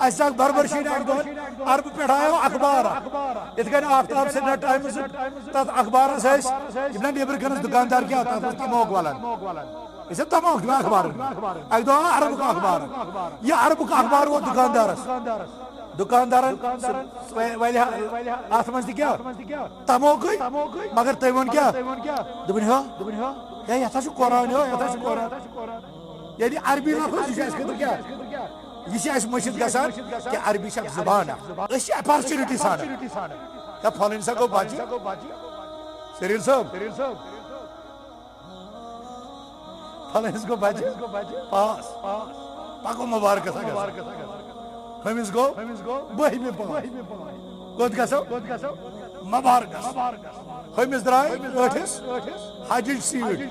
اساک بربر شین اک دون عرب پہ آو اخبار اتھ آفتاب سری ٹائمز تر اخبارس یم نیبر کنس دکاندار کیا تک تموک ولان یہ تموک دان اخبار اک دون عرب کا اخبار یہ عرب کا اخبار وہ دکاندار ات من کیا تموک مگر تم ون کیا دپن ہو یہ قرآن ہو یہ قرآن یعنی عربی لفظ یہ خطر کیا یہ مشد گسان کہ عربی زبان اپارچونٹی سان پھلن سا گو بچہ سریل صاحب پھلنس گو بچہ پاس پکو مبارک ہمس گو بہمہ پاس کوت گسو مبارک ہمس درائے ٲٹھس حج سیٹ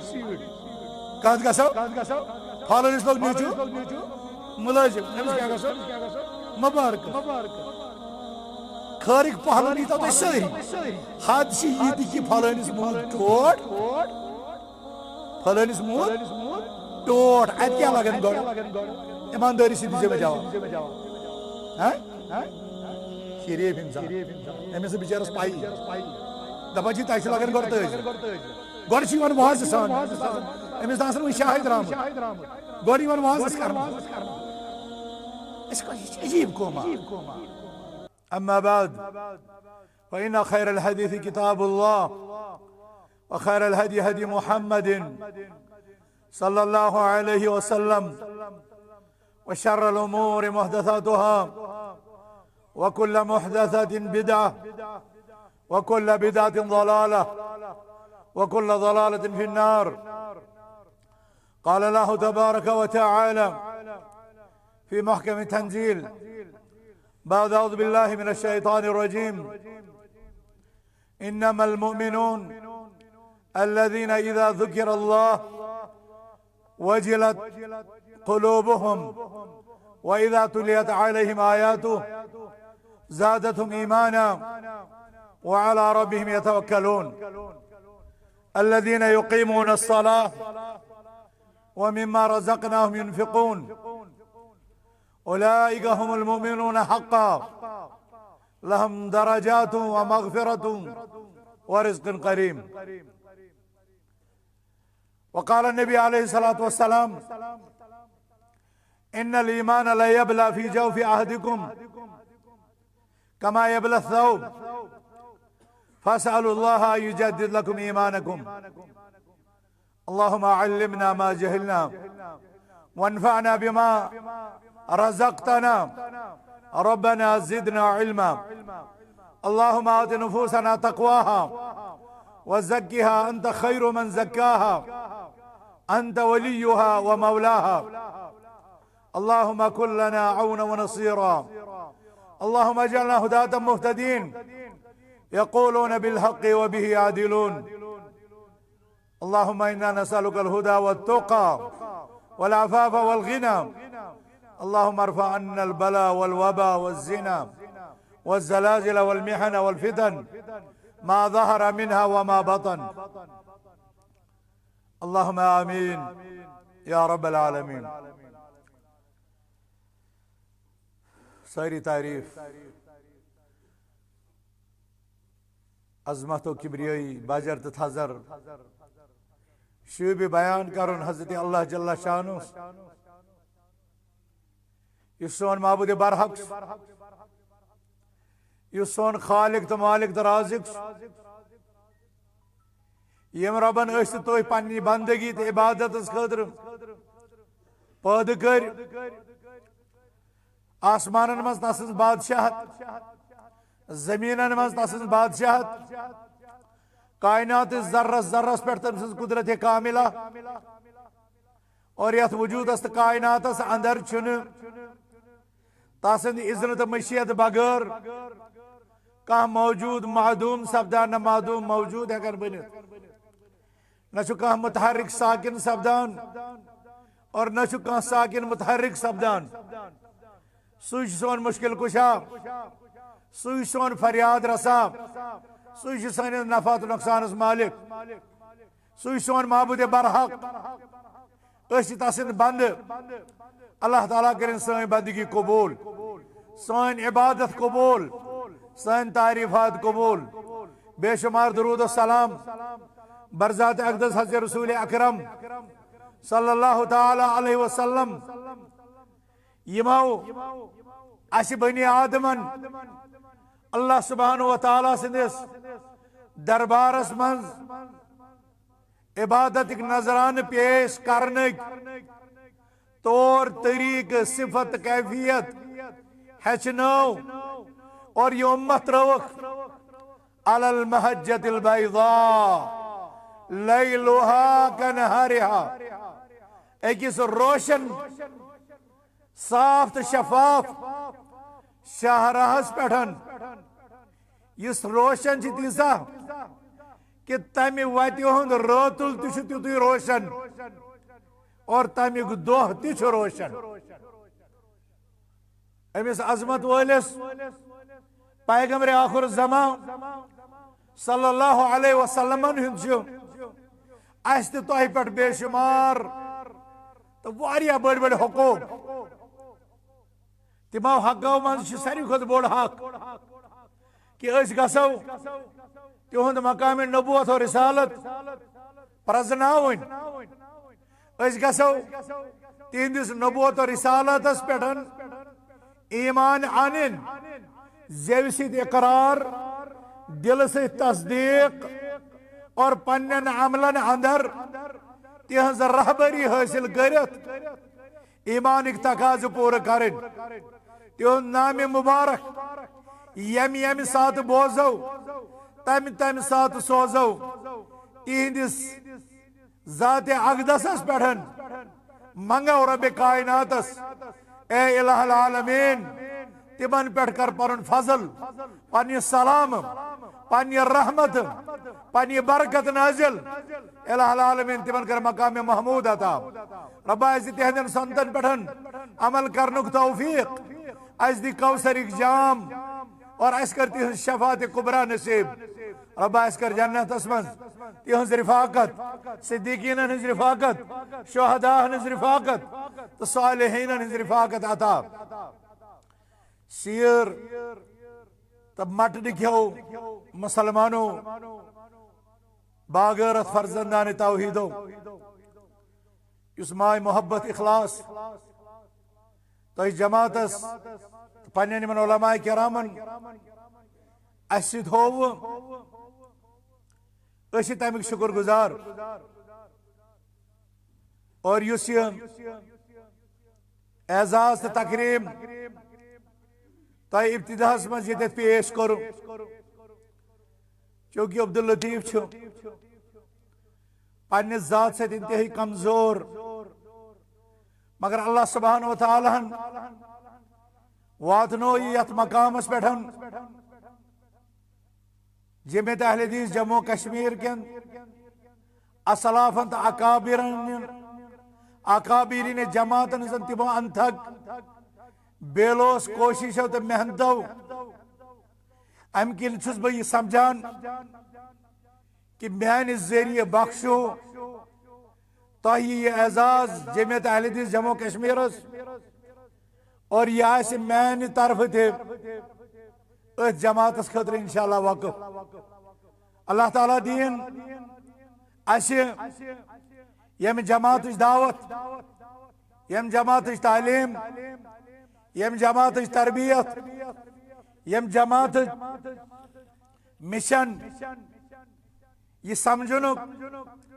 کت گسو پھلنس لوگ نیچو ملازم امس کیا گسو مبارک خارق پہلن یہ تو ساری حد سے یہ کہ پھلنس مول ٹوٹ پھلنس مول ٹوٹ ات کیا لگن گوڑ ایمانداری سے دیجیے جواب شریف انسان امس بچارس پائی دپان چھ تہ لگن گوڑ تاج گوڑ چھ واضح سان امس دان وی شاہد درامت گوڑ واضح کرنا عجيب كوما أما بعد فإن خير الحديث كتاب الله وخير الهدي هدي محمد صلى الله عليه وسلم وشر الأمور محدثاتها وكل محدثة بدعة وكل بدعة ضلالة وكل ضلالة في النار قال الله تبارك وتعالى في محكم تنزيل بعد أعوذ بالله من الشيطان الرجيم إنما المؤمنون الذين إذا ذكر الله وجلت قلوبهم وإذا تليت عليهم آياته زادتهم إيمانا وعلى ربهم يتوكلون الذين يقيمون الصلاة ومما رزقناهم ينفقون أولئك هم المؤمنون حقا لهم درجات ومغفرة ورزق كريم وقال النبي عليه الصلاة والسلام إن الإيمان لا يبلى في جوف أحدكم كما يبلى الثوب فاسألوا الله أن يجدد لكم إيمانكم اللهم علمنا ما جهلنا وانفعنا بما رزقتنا ربنا زدنا علما اللهم آت نفوسنا تقواها وزكها أنت خير من زكاها أنت وليها ومولاها اللهم كن لنا عونا ونصيرا اللهم اجعلنا هداة مهتدين يقولون بالحق وبه يعدلون اللهم إنا نسألك الهدى والتقى والعفاف والغنى اللهم ارفع عنا البلاء والوباء والزنا والزلازل والمحن والفتن ما ظهر منها وما بطن اللهم آمين يا رب العالمين ساری تعریف عظمت و کبریائی باجر تھزر شعب بیان کرن حضرت اللہ جل شانہ یہ سون معبود برحق یہ سون خالق تو مالک تو رازق یم ربن اس تو پنی بندگی تو عبادت خاطر پید کر آسمانن مز تسن بادشاہت زمینن مز تسن بادشاہت کائنات ذرس ذرس پہ تم سن قدرت کاملہ اور یت وجود است کائناتس اندر چھن تسند اذن تو مشیت بغیر کھانا موجود معدوم سپدان نہ معدوم موجود ہیکن بنت نہ کھانا متحرک ساکن سپدان اور نہ کھانا ساکن متحرک سپدان سوی سون مشکل کشا سوی سون فریاد رسا سوی سن نفعت نقصانس مالک سوی سون معبود برحق اس تسند بند اللہ تعالیٰ کرن سن بندگی قبول سن عبادت قبول سن تعریفات قبول بے شمار درود و سلام برذات اقدس حضرت رسول اکرم صلی اللہ تعالی علیہ وسلم یمو اس بنی آدمن اللہ سبحانہ و تعالی سندس دربارس من عبادت نظران پیش کرنک طور طریق صفت کیفیت ہچنو اور یہ امت روخ علی المحجت البیضاء لیلوہا کنہارہا ایکس روشن صاف شفاف شاہراہس پیٹھن اس روشن چھ تیسا کہ تمی وتی ہند روتل تہ تیتھے روشن اور تمیک دہ تہ روشن امس عظمت ولس پیغمبر آخر زمان صلی اللہ علیہ وسلم اس تہ پہ بے شمار تو واریاہ بڑ بڑ حقوق تمو حقو من ساروی کھت بوڑ حق کہ اس گسو تہند مقام نبوت اور رسالت پرزناون اس گسو تہندس نبوت اور رسالتس پیٹھن ایمان آنن زیو سید اقرار دل سے تصدیق اور پنن عملن اندر تہذ رہبری حاصل کرت ایمانک تقاض پور کرن تہند نام مبارک یم سات بوزو تم سات سوزو تہندس ذات اقدسس پیٹھن منگو رب کائناتس اے الہ العالمین تمن پیٹھ کر پنن فضل پنہ سلام پنہ رحمت پنہ برکت نازل الہ العالمین تمن کر مقام محمود عطا رب عزت تہندن سنتن پیٹھن عمل کرنک توفیق اس دی کوثرک جام اور اس کر تہذ شفاعت کبریٰ نصیب رب اس کر جنت اسمن تہذ رفاقت صدیقین ہنز رفاقت شہداء ہنز رفاقت تو صالحین ہنز رفاقت عطا سیر تب مٹ نکھو مسلمانوں باغیرت فرزندان توحیدو اس ماہ محبت اخلاص تو اس جماعتس پنین من علماء کرامن اسید ہو اسی تیمک شکر گزار اور یوسی اعزاز تقریم تو ابتداس من یہ پیش کرو چونکہ عبداللطیف چھو پنی ذات سے انتہائی کمزور مگر اللہ سبحانہ و تعالیٰ واتنو یت مقامس پیٹھن جمعیت اہل حدیث جموں کشمیر کن اسلافن تو اکابرین جماعتن زن تمو انتھک بیلوس کوششو تو محنتو ام کن چھس بہ یہ سمجھان کہ میان ذریعہ بخشو تو یہ اعزاز جمعیت اہل حدیث جموں کشمیر اور یہ آئے میان طرف تھے اس جماعت خطر انشاءاللہ وقف اللہ تعالیٰ دین اسے یم جماعت دعوت یم جماعت تعلیم یم جماعت تربیت یم جماعت مشن یہ سمجھنک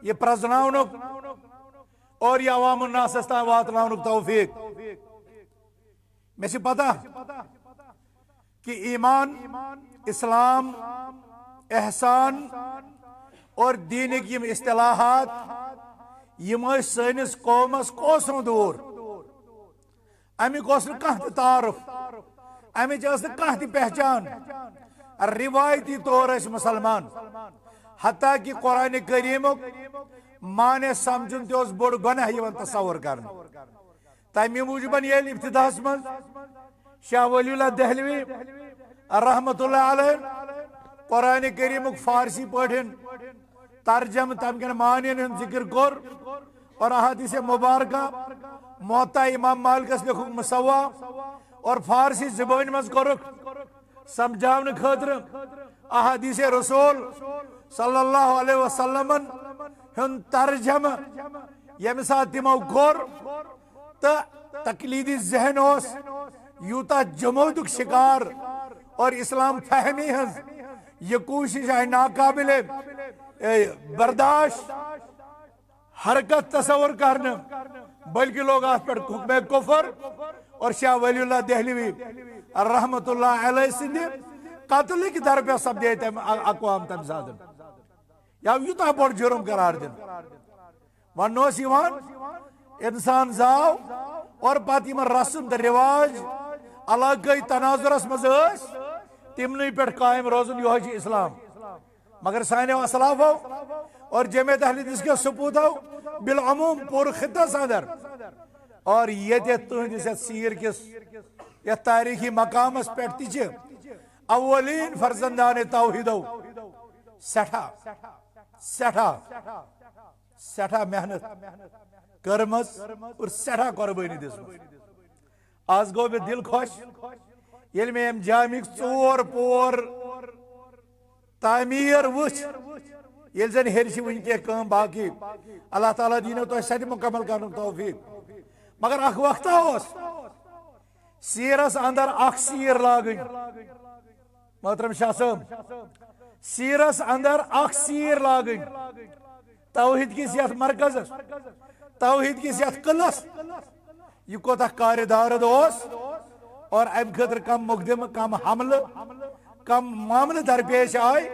یہ پرزناؤنک اور یہ عوام الناس استان واتناؤنک توفیق میں سے پتا کہ ایمان اسلام احسان اور دین کی اصطلاحات یہ سنس قومس کوسروں دور امیک کھانا تعارف امچ کھانا پہچان روایتی طور مسلمان حتیٰ کہ قرآن کریم مانے سمجھن تہ بوڑ گناہ تصور کرنا تمہ موجود یل ابتداس من شاہ ولی اللہ دہلوی رحمت اللہ علیہ قرآن کریم فارسی پاٹھن ترجم تم کن معنی ذکر کور اور احادیث مبارکہ موطا امام مالکس لکھک مسوا اور فارسی زبان مز کرک سمجھاون خاطر احادیث رسول صلی اللہ علیہ وسلم ہن ترجمہ یم سات تمو کور تو تقلیدی ذہن اس یوتا جمودک شکار اور اسلام فہمی ہز یہ کوشش ہے ناقابل برداشت حرکت تصور کرنا بلکہ لوگ آت پر حکم کفر اور شاہ ولی اللہ دہلوی رحمت اللہ علیہ سندھ قتل کی در پہ سب دیتے اقوام تم ساتھ یا یوتا بڑ جرم قرار دن ونوس یوان انسان زاو اور پات یمن رسم تو رواج علاقائی تناظرس مز تمنی پہ قائم روزن یہ اسلام مگر سانو اسلافو اور جمعیت اہل حدیث کے سپوتو بالعموم پور خطہ صدر اور یہ تہندس سیر کس یہ تاریخی مقام اس پہ تجھے اولین فرزندان توحیدو سٹھا سٹھا سٹھا محنت کرمز اور سٹھا قربانی دس آز گو میں دل خوش یل میں ام جامعک ژور پور تعمیر وچ یل زن ہرش ونکہ کام باقی اللہ تعالیٰ دینو تو سٹ مکمل کرن توفیق مگر اخ وقت اس سیرس اندر اخ سیر لاگن محترم شاہ صاحب سیرس اندر اخ سیر لاگن توحید کس یت مرکز توحید کس یت قلس یہ کوتہ کار دارد اس اور ام خاطر کم مقدم کم حمل کم معاملہ درپیش آئے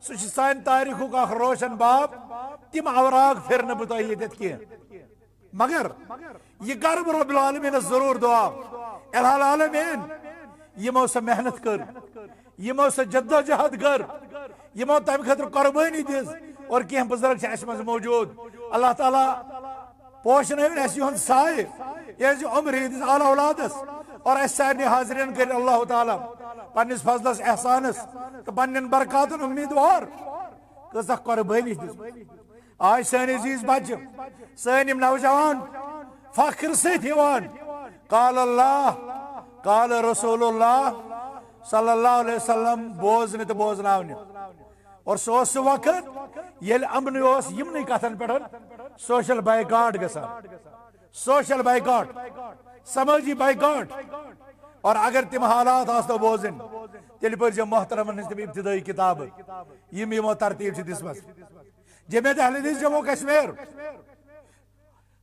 سہ سان تاریخک اخ روشن باب تم اوراق پھر بتہ یت کی مگر یہ کر رب العالمین ضرور دعا الہ العالمین یمو سہ محنت کر یمو سہ جد و جہد کر یمو تم خاطر قربانی دس اور کی بزرگ اس مز موجود اللہ تعالیٰ پوشن اس ہند سائے یہ عمر ہندس اعلی اولادس اور اس سارے حاضرین کر اللہ تعالیٰ پنس فضلس احسانس تو پنن برکاتن امیدوار کس قربانی دس آج سن عزیز بچہ سن نوجوان فخر ستان قال اللہ قال رسول اللہ صلی اللہ علیہ وسلم بوزن تو بوزناون اور سہ وقت یل امن یمن کتن پہ سوشل بائیکاٹ گسان سوشل بائیکاٹ سماجی بائیکاٹ اور اگر تم حالات آسو بوزن تیل پہ محترمن ہز تم ابتدائی کتاب یم یمو ترتیب دسمس جمعیت اہل حدیث جموں کشمیر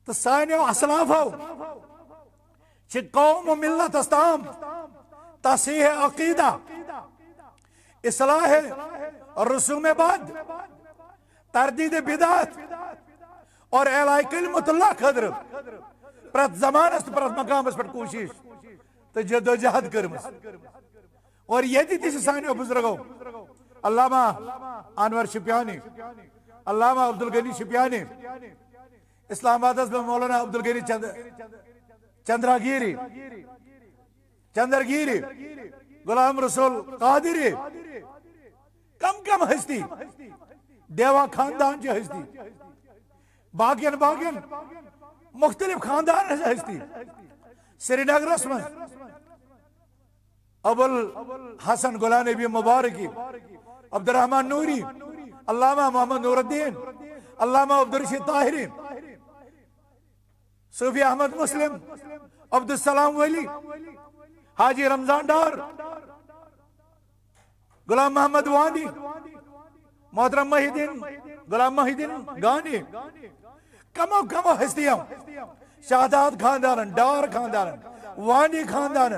تو سانو اسلافو قوم و ملت استام تصحیح عقیدہ اصلاح رسوم بد تردید بدعت اور اعلاء کلمت اللہ خاطر پرت زمانس پرت مقامس پر کوشش تو جد و جہد کرمس اور یہ تھی سانو بزرگو علامہ انور شپیانی علامہ عبدالغنی شپیانی اسلام آباد میں مولانا عبدالغنی چندرگیری غلام رسول قادری کم کم ہستی دیوا خاندان جو ہستی باقین مختلف خاندان ہستی سری نگر میں ابو الحسن غلام نبی مبارکی عبد الرحمن نوری علامہ محمد نور الدین علامہ عبدالرشید طاہری صوفی احمد مسلم عبدالسلام ولی حاجی رمضان ڈار غلام محمد وانی محترم محیدین غلام محیدین گانی کمو ہستیاں شہداد خاندان ڈار خاندان وانی خاندان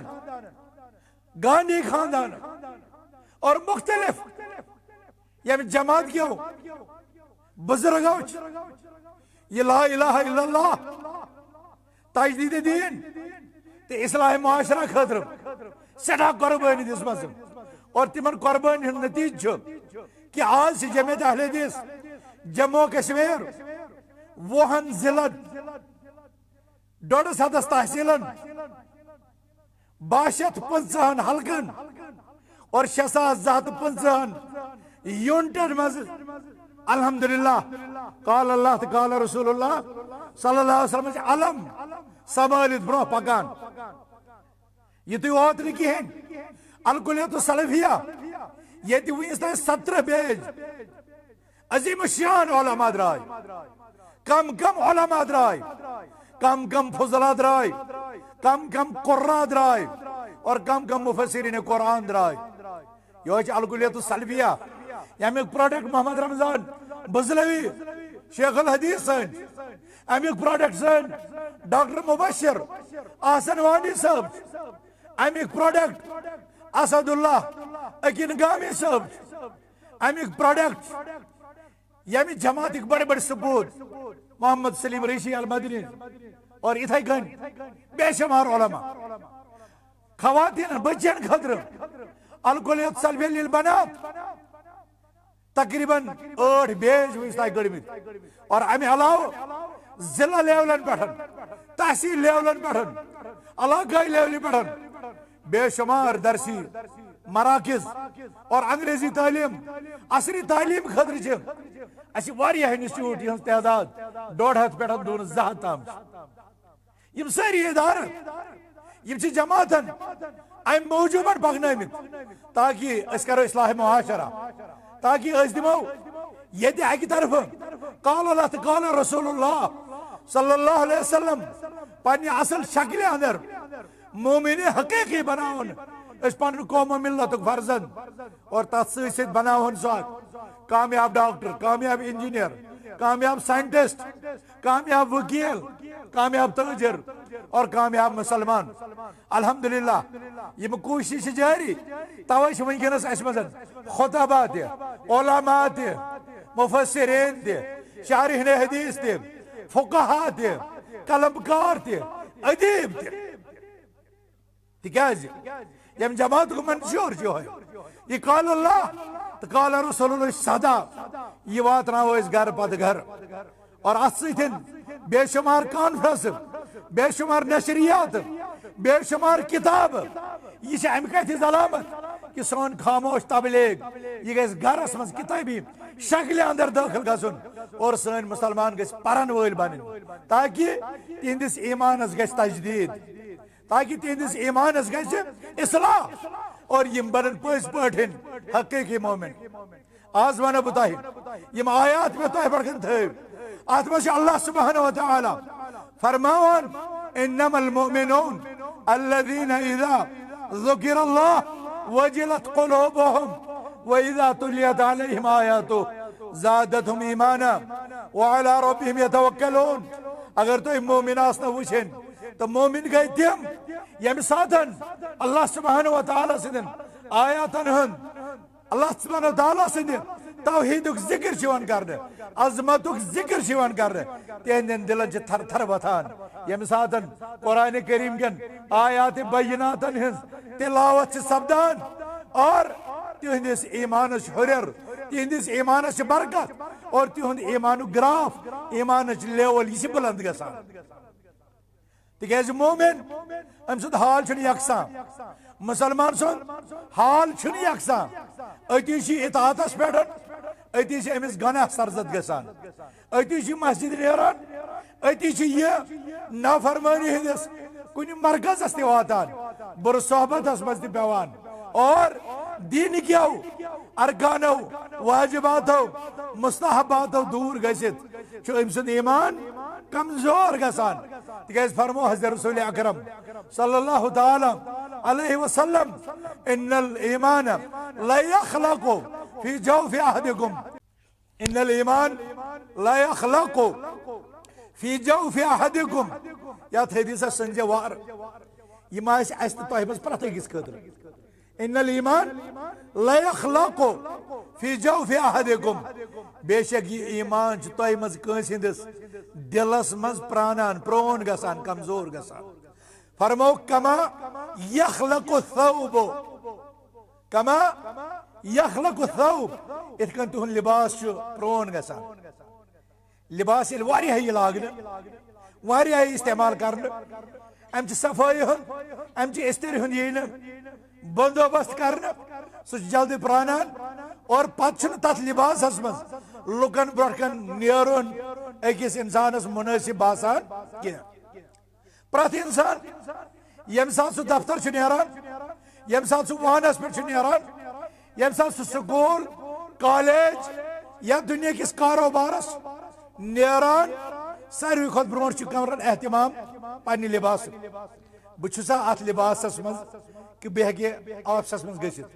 گاندھی خاندان اور مختلف یعنی جماعت کیوں بزرگوں یہ لا الہ الا اللہ تجدید دین تے اصلاح معاشرہ خاطر سٹھا قربانی دس مز اور تمن قربانی ہند نتیجہ کہ آج سے جمعیت اہل حدیث جموں کشمیر وہن ضلع 150 تحصیلن 52 حلقن اور 6250 یونٹن مز الحمدللہ قال اللہ قال رسول اللہ صلی اللہ علیہ وسلم علم سنبھالت برو پکان یہ ووت نا کہین الکلیت السلفیہ یہ ونس تین 17 پیج عظیم الشان علماء درائے کم علماء درائے کم فضلا درائے کم قرآن درائے اور کم مفسرین قرآن درائے یہ الکلیت السلفیہ یمیک پروڈکٹ محمد رمضان بزلوی شیخ الحدیث سن امیک پروڈکٹ سن ڈاکٹر مبشر آسن وانی صاحب امیک پروڈکٹ اسد اللہ اکین گامی صاحب امیک پروڈکٹ یمی جماعت بڑے سپوت محمد سلیم ریشی المدنی اور اتھائی کن بے شمار علماء خواتین بچین خطر الکلیت سلفیہ للبنات تقریباً 8 بیج ویسٹائی گڑمت اور امی علاو ضلع لیولن پیٹھن تحصیل لیولن پیٹھن علاقائی لیولی پیٹھن بے شمار درسی مراکز اور انگریزی تعلیم عصری تعلیم خطر چھ اسی واریاہ انسٹیٹیوٹ یہ تعداد 150 پیٹھن 200 تام یم ساری ادارہ یم چھ جماعتن ام موجوبن پکنامت تاکہ اس کرو اصلاح معاشرہ تاکہ اس دمو یہ اکی طرف قال اللہ تو قال رسول اللہ صلی اللہ علیہ وسلم پنی اصل شکل اندر مومن حقیقی بناون اس پن قوم و ملت فرزند اور تس ست بناون سو کامیاب ڈاکٹر کامیاب انجینئر کامیاب سائنٹسٹ کامیاب وکیل کامیاب تاجر اور کامیاب مسلمان الحمدللہ یہ کوشش جاری توش ونکس اس مز خطبہ علماء مفسرین شارحین حدیث فقہاء قلمکار ادیب تکیاز یم جماعت کو منشور جو ہے یہ قال اللہ تو قال رسول اللہ صدا یہ واتناو اس گھر پت گھر اور اس سۭتۍ بے شمار کانفرنس بے شمار نشریات بے شمار کتاب یہ ام کتھ علامت کہ سون خاموش تبلیغ یہ گھس گھرس مز کتابی شکل اندر داخل گھن اور سن مسلمان گھس پرن ول بن تاکہ تہندس ایمانس گھس تجدید تاکہ تہندس ایمانس گھس اصلاح اور یم بنن پز پٹھن حقیقی مومن آز ونو بہ تہ یم آیات میں تہ پڑھن تھو ات مز اللہ سبحانہ وتعالی فرماون انما المؤمنون الذين اذا ذكر الله وجلت قلوبهم واذا تليت عليهم آياته زادتهم ایمانا وعلى ربهم يتوكلون اگر تو مومن آسنا وچھن تو مومن گئی تم یم ساتن اللہ سبحانہ وتعالی سندن آیاتن ہن اللہ سبحانہ وتعالی سندن توحیدک ذکر چون کرنے عظمتک ذکر چون کرنے تہندن دلن چھ تھر تھر وتھان یم ساتن قرآن کریم کن آیات بیناتن ہنز تلاوت چھ سپدان اور تہندس ایمانس ہرر تہندس ایمانس برکت اور تہند ایمانو گراف ایمانس لیول یہ بلند گسان تکیاز مومن ام سند حال چھن یکساں مسلمان سن حال چھن یکساں اتی چھ اطاعتس پیٹھن اتی چھ امس گناہ سرزد گسان اتی چھ مسجد نیران اتی چھ یہ نافرمانی ہندس کن مرکزس تہ واتان بر صحبتس مز تہ پیوان اور دین کیو ارکانو واجباتو مستحباتو دور گژھِتھ چھُ أمۍ سُنٛد ایمان کمزور گژھان تِکیٛازِ فرمو حضرت رسول اکرم صلی اللہ تعالی علیہ وسلم ان الایمان لا يخلق فی جوف احدکم ان الایمان لا يخلق فی جوف احدکم یتھ حدیثس سنجے وار یہ ما آسہِ اَسہِ تہٕ تۄہہِ منٛز پرٛٮ۪تھ أکِس خٲطرٕ ان الایمان لا يخلق فی جوف احدکم بے شک یہ ایمان چھ تۄہہِ منٛز کٲنٛسہِ ہٕنٛدِس دلس منٛز پرانان پرون گژھان کمزور گژھان فرمو کما یخلق الثوب کما یخلق الثوب اتھ کن تہنٛد لباس چھ پرون گژھان لباس ییٚلہِ واریاہ یی لاگنہٕ واریاہ یی استعمال کرنہٕ ام چھ صفٲیی ہُنٛد ام چھ استری ہُنٛد یی نہٕ بندوبست کرنہٕ سُہ چھُ جلدی پرانان اور پتہٕ چھُنہٕ تتھ لباسس منٛز لُکن برونٛٹھ کن نیرُن أکِس انسانس منٲسب باسان کینٛہہ پرٛٮ۪تھ انسان یم سات سو دفتر چھ نیران یم سات سو وانس پہ چھ نیران یم سات سو سکول کالج یا دنیا کس کاروبارس نیران ساروی کھت برونٹ چھ کران اہتمام پنہ لباس بچھسا ات لباسس من کہ بہ ہیکہ آفسس من گژھت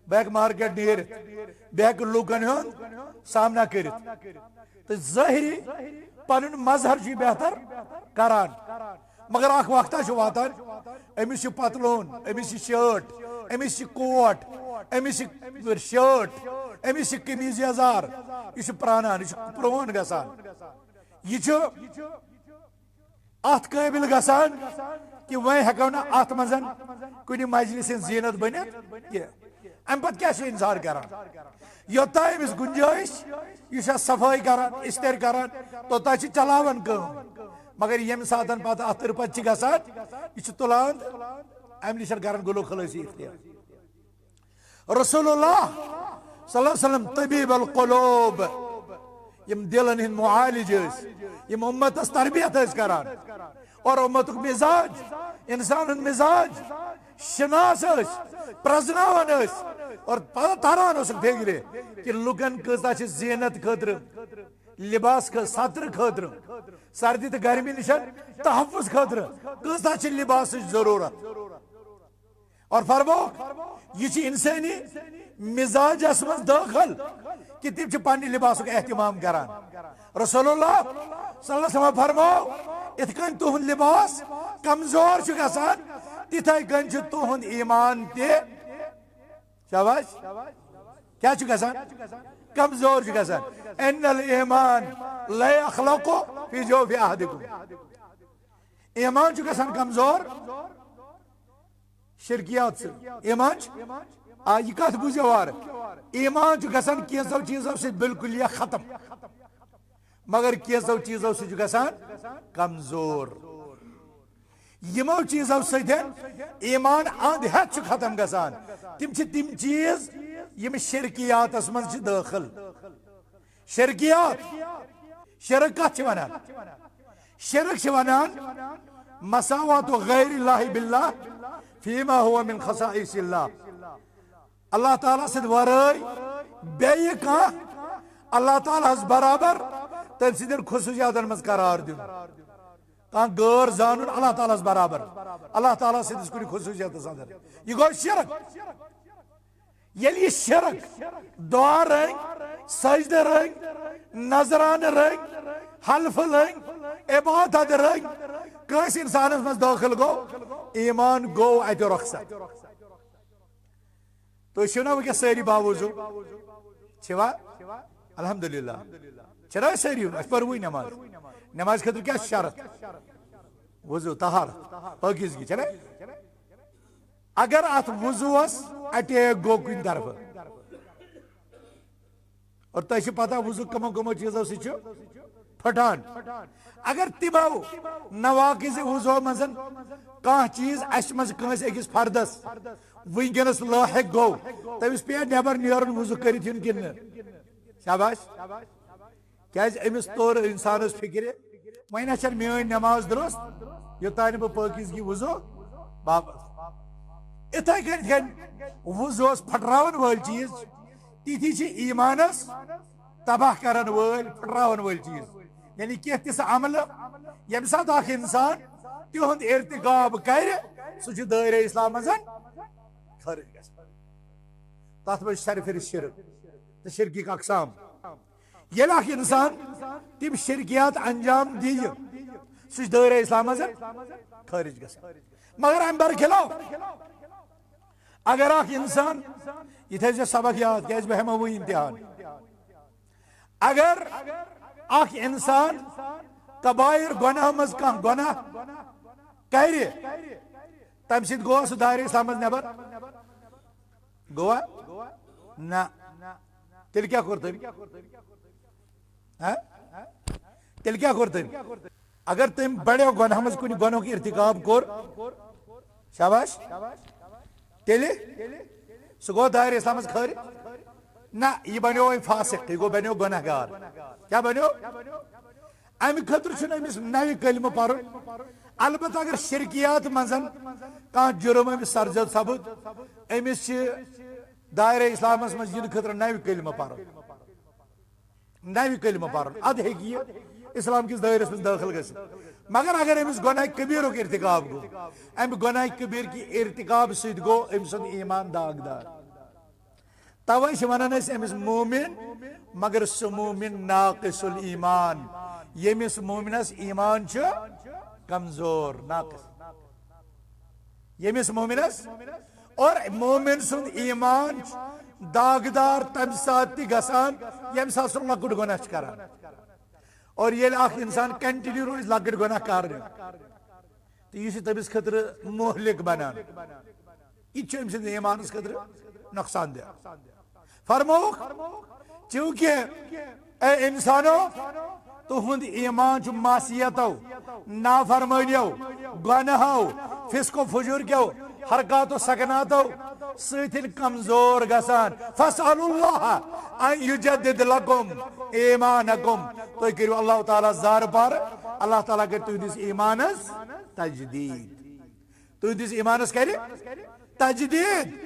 بہ ہیکہ مارکیٹ نیرت بہ ہیکہ لوکن ہند سامنا کرت تو ظاہری پن مظہر چھ بہتر کران مگر اخ وقتا چھ واتان امس چھ پتلون امس چھ شرٹ امس چھ کوٹ امس چھ شرٹ امس چھ قمیض یزار یہ پرانان یہ پرون گژھان یہ ات قابل گژھان کہ وۄنۍ ہیٚکو نہٕ اتھ منٛز کُنہِ مجلس ہٕنٛز زیٖنت بٔنِتھ کینٛہہ امہِ پتہٕ کیٛاہ چھُ انسان کران یوٚتام أمِس گُنجٲیش یہِ چھا صفٲیی کران استر کران توٚتام چھِ چلاوان کٲم مگر ییٚمہِ ساتہٕ پتہٕ اتھ تٕرپت چھِ گژھان یہِ چھُ تُلان امہِ نِش کران گُلو خلٲصی اختیار رسول اللہ صلی اللہ علیہ وسلم طبیب القلوب یم دلن ہند معالج یم امتس تربیت کران اور امتک مزاج انسان ہند مزاج شناس پرزناوان اور پتہ تران فکرے کہ لکن کۭژاہ چھِ زینت خٲطرٕ لباس ستر خٲطرٕ سردی تہٕ گرمی نش تحفظ خٲطرٕ کۭژاہ چھِ لباسٕچ ضروٗرت اور فرموک یہ چھ انسانی مزاجس من داخل کہ تم چھ پنہ لباسک اہتمام کران رسول اللہ صلی اللہ علیہ وسلم فرمو ات کن تہند لباس کمزور چھ گژھان تتھے کن چھ تہند ایمان تہ شاباش کیا چھ گژھان کمزور چھ گژھان ان الایمان لا يخلق فی جوف احدکم ایمان چھ گژھان کمزور شرکیات سے ایمان یہ کت بوزو وار ایمان گژھان کینژو چیزو سے بالکل یہ ختم مگر کینژو چیزو سے گژھان کمزور یمو چیزو سۭتۍ ایمان اند ہتھ ختم گژھان تم تم چیز یم شرکیاتس من داخل شرکیات شرک کت ونان شرک ونان مساوات غیر اللہ باللہ فیما هو من خصائص اللہ اللہ تعالیٰ سد ورٲے بیٚیہِ کانٛہہ اللہ تعالیٰ ہس برابر تٔمۍ سٕنٛدٮ۪ن خصوٗصیاتن منٛز قرار دیُن کانٛہہ غٲر زانُن اللہ تعالیٰ ہس برابر اللہ تعالیٰ سٕنٛدِس کُنہِ خصوٗصیاتس انٛدر یہِ گوٚو شرک ییٚلہِ یہِ شرک دعا رنٛگۍ سجدٕ رنٛگۍ نظرانہٕ رنٛگۍ حلفہٕ رنٛگۍ عبادت رنٛگۍ کٲنٛسہِ انسانس منٛز دٲخل گوٚو ایمان گوٚو اتہِ رۄخصت تُہۍ چھِو نا وٕنکیٚس سٲری باوضوٗ چھِوا الحمدللہ چھِنا أسۍ سٲری اَسہِ پٔروٕے نٮ۪ماز نٮ۪مازِ خٲطرٕ کیٛاہ چھِ شرط وضوٗ طہارت پٲکیزگی چھنا اگر اتھ وضوٗوس اٹیک گوٚو کُنہِ طرفہٕ اور تۄہہِ چھِ پتہ وضوٗ کمو کمو چیٖزو سۭتۍ چھُ پھٹان اگر تمو نواقض وضوٗ منٛز کانٛہہ چیٖز اسہِ منٛز کٲنٛسہِ أکِس فردس ونکیٚنس لٲحق گوٚو تٔمِس پیٚیہِ نٮ۪بر نیرُن وضوٗ کٔرِتھ یُن کِنہٕ نہٕ شاباش کیٛازِ أمِس توٚر انسانس فکرِ وۄنۍ چھنہٕ میٲنۍ نٮ۪ماز درست یوٚتانۍ نہٕ بہٕ پٲکیزگی وضوٗ واپس اِتھے کٔنۍ وضوٗوس پھٹراون وٲلۍ چیٖز تِتھی چھِ ایمانس تباہ کرن وٲلۍ پھٹراون وٲلۍ چیٖز یعنی کینٛہہ تِژھ عملہٕ ییٚمہِ ساتہٕ اکھ انسان تِہُنٛد ارتکاب کرِ سُہ چھُ دٲیرے اسلام منٛز خٲرج گژھان تتھ منٛز چھِ سرفہرست شرک تہٕ شرکٕکۍ اقسام ییٚلہِ اکھ انسان تِم شرکیات انجام دِیہِ سُہ چھُ دٲیرے اسلام منٛز خٲرج گژھان مگر امہِ برخلاف اگر اکھ انسان یہ تھٲیزیو سبق یاد کیٛازِ بہٕ ہٮ۪مو وۄنۍ امتحان اگر اکھ انسان کبائر گۄناہ منٛز کانٛہہ گۄناہ کرِ تمہِ سۭتۍ گوٚوا سُہ دایرٕ اسلام منٛز نٮ۪بر گوٚوا نہ تیٚلہِ کیٛاہ کوٚر تٔمۍ تیٚلہِ کیٛاہ کوٚر تٔمۍ اگر تٔمۍ بڑیو گۄناہ منٛز کُنہِ گۄنہُک ارتکاب کوٚر شاباش تیٚلہِ سُہ گوٚو دایرٕ اسلام منٛز خٲرج نہ یہِ بنیو وۄنۍ فاسق یہِ گوٚو بنیو گۄناہ گار کیٛاہ بنیو امہِ خٲطرٕ چھُنہٕ أمِس نوِ کلمہٕ پرُن البتہ اگر شرکیات منزن کان جرم امس سرزد ثبت امس دائرہ اسلامس مز ین خطر نو کلمہ پرن نو کلمہ پرن اد ہیکی اسلام کس دائرس مز داخل گژھِ مگر اگر امس گناہ کبیرک ارتکاب گو ام گناہ کبیر کی ارتکاب سید گو ام سن ایمان داغدار توے چھ ونان اس امس مومن مگر سہ مومن ناقص الایمان یمس مومنس ایمان چھ کمزور ناقص یمس مومنس اور مومن سن ایمان داغدار تم سات تی گسان یم سات سن لکٹ گناہ کران اور یہ اخ انسان کنٹینیو روز لکٹ گناہ کران تو یہ تمس خطر مہلک بنان یہ چھ امس ایمانس خطر نقصان دہ فرموک چونکہ اے انسانو تہند ایمان چھ معصیتو نافرمانیو گناہو فسق و فجور کیو حرکات و سکناتو سۭتۍ کمزور گژھان فاسألوا اللہ ان یجدد لکم ایمانکم تُہۍ کٔرِو اللہ تعالیٰ زارٕ پار اللہ تعالیٰ کر تہنٛدِس ایمانس تجدید تہنٛدِس ایمانس کرِ تجدید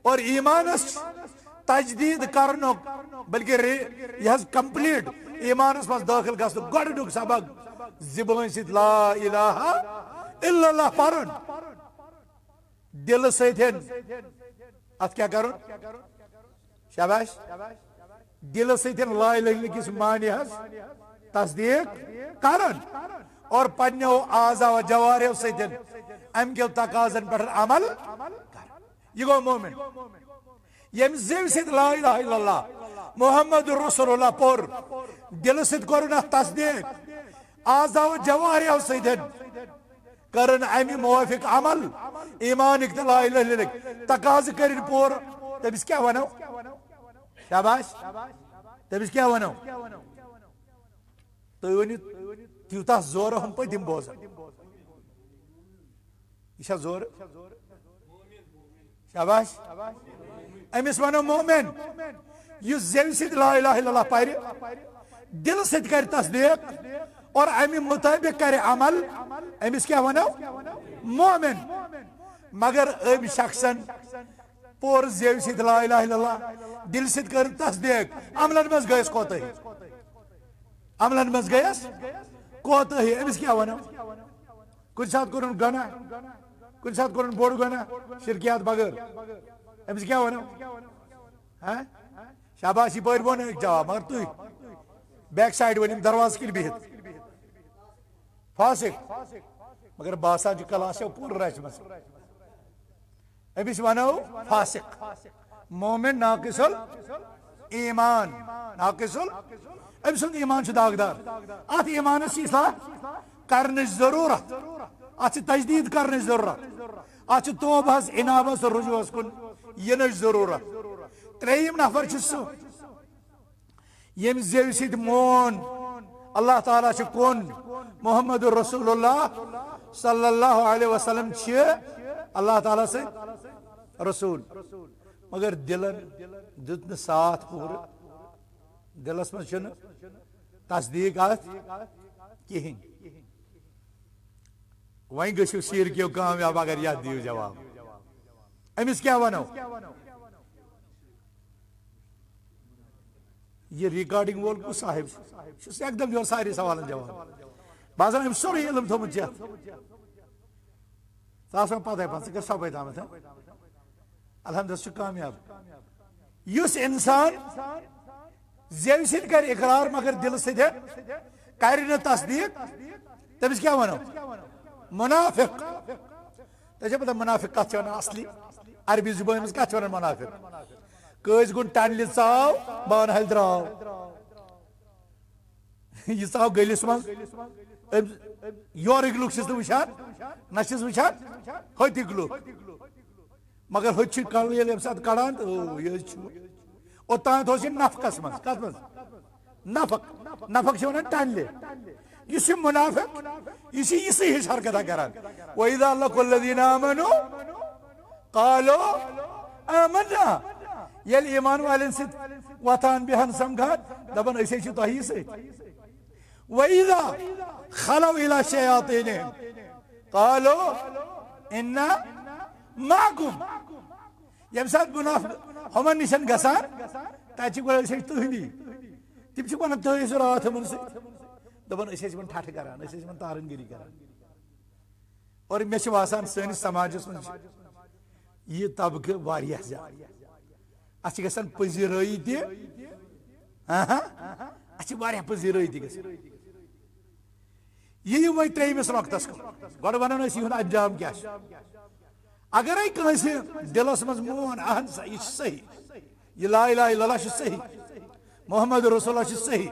اور ایمانس تجدید کرنُک بلکہ یہ کمپلیٹ ایمانس مز داخل گژھنُک گۄڈنیُک سبق زبان سۭتۍ لا الہ الا اللہ پرُن دل سۭتۍ ات کیا کرُن شاباش دل سۭتۍ لا الہ الا کس معنی حظ تصدیق کرُن اور پننیو اعضاء و جوارحو سۭتۍ ام کیو تقاضن پٮ۪ٹھ عمل کرُن یہ گوٚو مومن یم زیو سۭتۍ لا الہ الا اللہ محمد رسول اللہ پور دل سۭتۍ کوٚرُن اتھ تصدیق اعضاء و جوارحو سۭتۍ کرن امی موافق عمل ایمانک تو لا الہ الا تقاض کرن پور تمس کیا ونو شاباش تمس کیا ونو تو ونی تیوتہ زور ہم پتم بوزان یہ زور شاباش امس ونو مومن یہ زیو سۭتۍ لا الہ الا اللہ پرِ دل سۭتۍ کر تصدیق اور امی مطابق کرے عمل امس کیا ونو مومن مگر ام شخصن پور زیو سۭتۍ لا الہ الا اللہ دل سۭتۍ کر تصدیق عملن مز گیس کوتاہی عملن مز گیس کوتاہی امس کیا ونو کُنہِ ساتہٕ کوٚرُن گناہ کُنہِ ساتہٕ کوٚرُن بوٚڑ گناہ شرکیات بغٲر امس کیا ونو ہاں شاباش یہ پٲٹھۍ ووٚن أکۍ جواب مگر تُہۍ بیک سایڈ ؤنِم دروازٕ کِنۍ بِہِتھ فاسق مگر باسان چھ کلاس پور رچمس امس ونو فاسق مومن ناقص ایمان ناقص ام سند ایمان چھ داغدار ات ایمانس اصلاح کرنچ ضرورت ات تجدید کرنچ ضرورت ات توبہس انابس رجوعس کن ینچ ضرورت تریم نفر چھ سہ یم زیو سۭتۍ مون اللہ تعالیٰ چھ کون محمد رسول اللہ صلی اللہ علیہ وسلم چھ اللہ تعالیٰ سے رسول مگر دلن دیت نہ ساتھ پور دلس مز چھنہ تصدیق ات کہین وۄنۍ گٔژھِو شرکیو کامیاب اگر یتھ دِیو جواب امس کیا ونو یہ ریکارڈنگ وول کو صاحب ایک دم جو سارے سوالن جواب بازن ام سوري علم تھومت چھ تاسو پتہ ہے پتہ سبے تامت الحمدللہ کامیاب یس انسان زیو سۭتۍ کر اقرار مگر دل سۭتۍ کر نہ تصدیق تمس کیا ونو منافق تجھے پتہ منافق کتھ چھِ ونان اصلی عربی زبان مز کتھ چھِ ونان منافق کٲنٛسہِ گوٚن ٹنلہِ ژاو بانہٕ ہل درٛاو یہ ژاو گٔلِس منٛز یورٕکۍ لُکھ چھِس نہٕ وٕچھان نہ چھِس وٕچھان ہوٚتِکۍ لُکھ مگر ہوٚتہِ چھِ ییٚلہِ ییٚمہِ ساتہٕ کڑان یہِ حظ چھُ اوٚتانۍ اوس یہِ نفقس منٛز کتھ منٛز نفق نفق چھِ ونان ٹنلہِ یُس یہِ منافق یہِ چھِ یِژھٕے ہِش حرکتہ کران وَإِذَا لَقُوا الَّذِينَ آمَنُوا قَالُوا آمَنَّا ییٚلہِ ایمان والٮ۪ن سۭتۍ وۄتھان بیٚہان سمکھان دپان أسۍ ہے چھِ تۄہی سۭتۍ وَإِذَا خَلَوْا إِلَى شَيَاطِينِهِمْ قَالُوا إِنَّا مَعَكُمْ ییٚمہِ ساتہٕ منافق ہُمن نِشن گژھان تتہِ چھِ ونان أسۍ چھِ تُہنٛدی تِم چھِ ونان تُہۍ ٲسِو راتھ یِمن سۭتۍ دپان أسۍ ٲسۍ یِمن ٹھٹھٕ کران أسۍ ٲسۍ یِمن تارن گیری کران اور مےٚ چھِ باسان سٲنِس سماجس منٛز چھِ یہِ طبقہٕ واریاہ زیادٕ اَتھ چھِ گژھان پٔزیٖرٲیی تہِ اَتھ چھِ واریاہ پٔزیٖرٲیی تہِ گژھان یِیِو وۄنۍ ترٛیٚیمِس نۄقطس کُن گۄڈٕ وَنان أسۍ یِہُنٛد انجام کیٛاہ چھُ اگرے کٲنٛسہِ دِلس منٛز مون اہن سا یہِ چھُ صحیح یہِ لا اِلہَ اِلَّا اللہ چھُ صحیح محمد رسول اللہ چھُ صحیح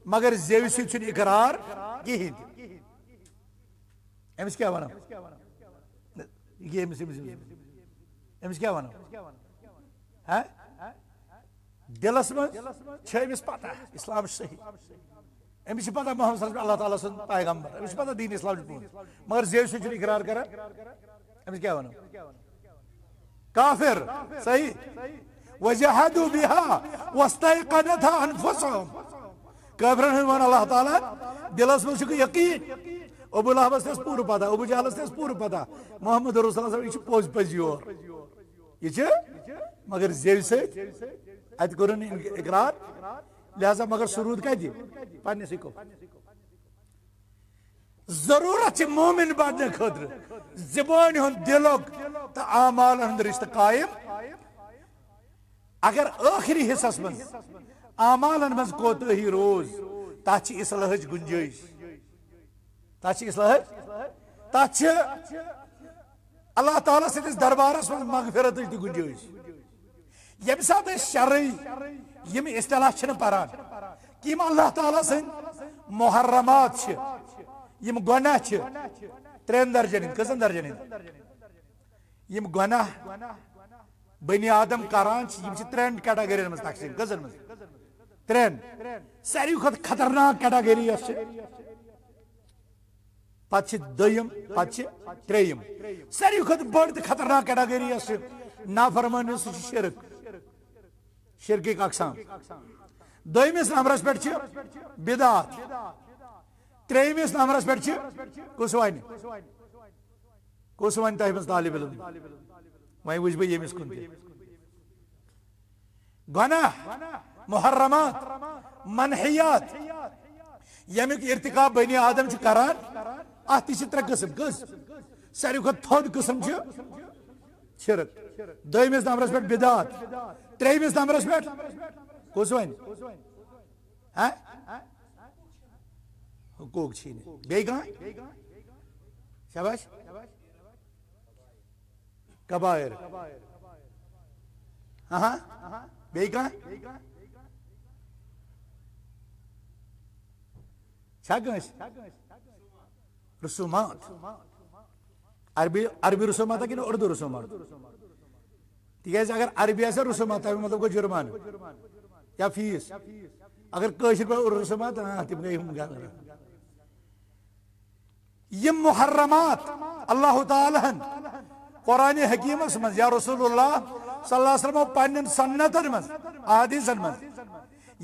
مگر زیوِ سۭتۍ چھُنہٕ اقرار کِہیٖنۍ تہِ أمِس کیٛاہ وَنو یہِ أمِس کیٛاہ وَنو دِلس منٛز چھِ أمِس پتہ اِسلام چھُ صحیح أمِس چھِ پتہ محمد صلی اللہ اللہ تعالیٰ سُنٛد پیغمبر أمِس چھِ پتہ دیٖن اِسلام چھُ پوٚز مگر زیوِ سۭتۍ چھُنہٕ اقرار کران أمِس کیٛاہ وَنو کافر صحیح وَجَحَدُوا بِهَا وَاسْتَيْقَنَتْهَا أَنفُسُهُم کٲفرن ہُنٛد ووٚن اللہ تعالیٰ دِلس منٛز چھُکھ یقیٖن ابو لہبس تہِ ٲس پوٗرٕ پتہ ابو جہلس تہِ ٲس پوٗرٕ پتہ محمد رسول اللہ یہِ چھُ پوٚز پٔزۍ یور یہِ چھِ مگر زیوِ سۭتۍ اتہِ کوٚرُن اقرار لہذا مگر سُہ روٗد کتہِ پننسٕے کُن ضروٗرت چھِ مومِن بننہٕ خٲطرٕ زبانہِ ہُنٛد دِلُک تہٕ اعمالن ہُنٛد رِشتہٕ قٲیِم اگر ٲخری حصس منٛز اعمالن منٛز کوتٲہی روز تتھ چھِ اصلاحٕچ گُنجٲیش تتھ چھِ اللہ تعالیٰ سٕنٛدِس دربارس منٛز مغفرتٕچ تہِ گُنجٲیش ییٚمہِ ساتہٕ أسۍ شرعی یِم اصطلاح چھِنہٕ پران کہِ یِم اللہ تعالیٰ سٕنٛدۍ محرمات چھِ یِم گۄناہ چھِ ترٛٮ۪ن درجن ہٕنٛدۍ کٔژن درجن ہٕنٛدۍ یِم گۄناہ بنی آدم کران چھِ یِم چھِ ترٛٮ۪ن کیٹاگرین منٛز تقسیٖم کٔژن منٛز ترٛٮ۪ن ساروی کھۄتہٕ خطرناک کیٹاگری یۄس چھِ پتہٕ چھِ دوٚیِم پتہٕ چھِ ترٛیٚیِم ساروی کھۄتہٕ بٔڑ تہٕ خطرناک کیٹاگری یۄس چھِ نافرمٲنی سُہ چھِ شرک شرکٕکۍ اقسام دوٚیمِس نمبرس پٮ۪ٹھ چھِ بدعات ترٛیٚیمِس نمبرس پٮ۪ٹھ چھِ کُس وَنہِ تۄہہِ منٛز طالب علم وۄنۍ وٕچھِ بہٕ ییٚمِس کُن تہِ گۄناہ محرمات منحیات ییٚمیُک ارتکاب بنی آدم چھِ کران اتھ تہِ چھِ ترٛےٚ قٕسم کٔژ ساروی کھۄتہٕ تھوٚد قٕسم چھِ شرک دوٚیمِس نمبرس پٮ۪ٹھ بدعات ترٛیٚیمِس نمبرس پٮ۪ٹھ کُس وَنہِ حقوٗق چھِنہٕ بیٚیہِ کانٛہہ شاباش کبائر بیٚیہِ کانٛہہ چھا کٲنٛسہِ رسوٗمات عربی رسوٗمات کِنہٕ اردوٗ رسوٗمات تِکیٛازِ اگر عربی آسہِ رسوٗمات تمیُک مطلب گوٚو جُرمانہٕ یا فیٖس اگر کٲشِر پٲٹھۍ اردوٗ رسوٗمات تِم گٔے ہُم یِم محرمات اللہ تعالیٰ ہن قرآنِ حکیٖمس منٛز یا رسول اللہ صلی اللہ علیہ وسلمو پننٮ۪ن سنتن منٛز احادیٖثن منٛز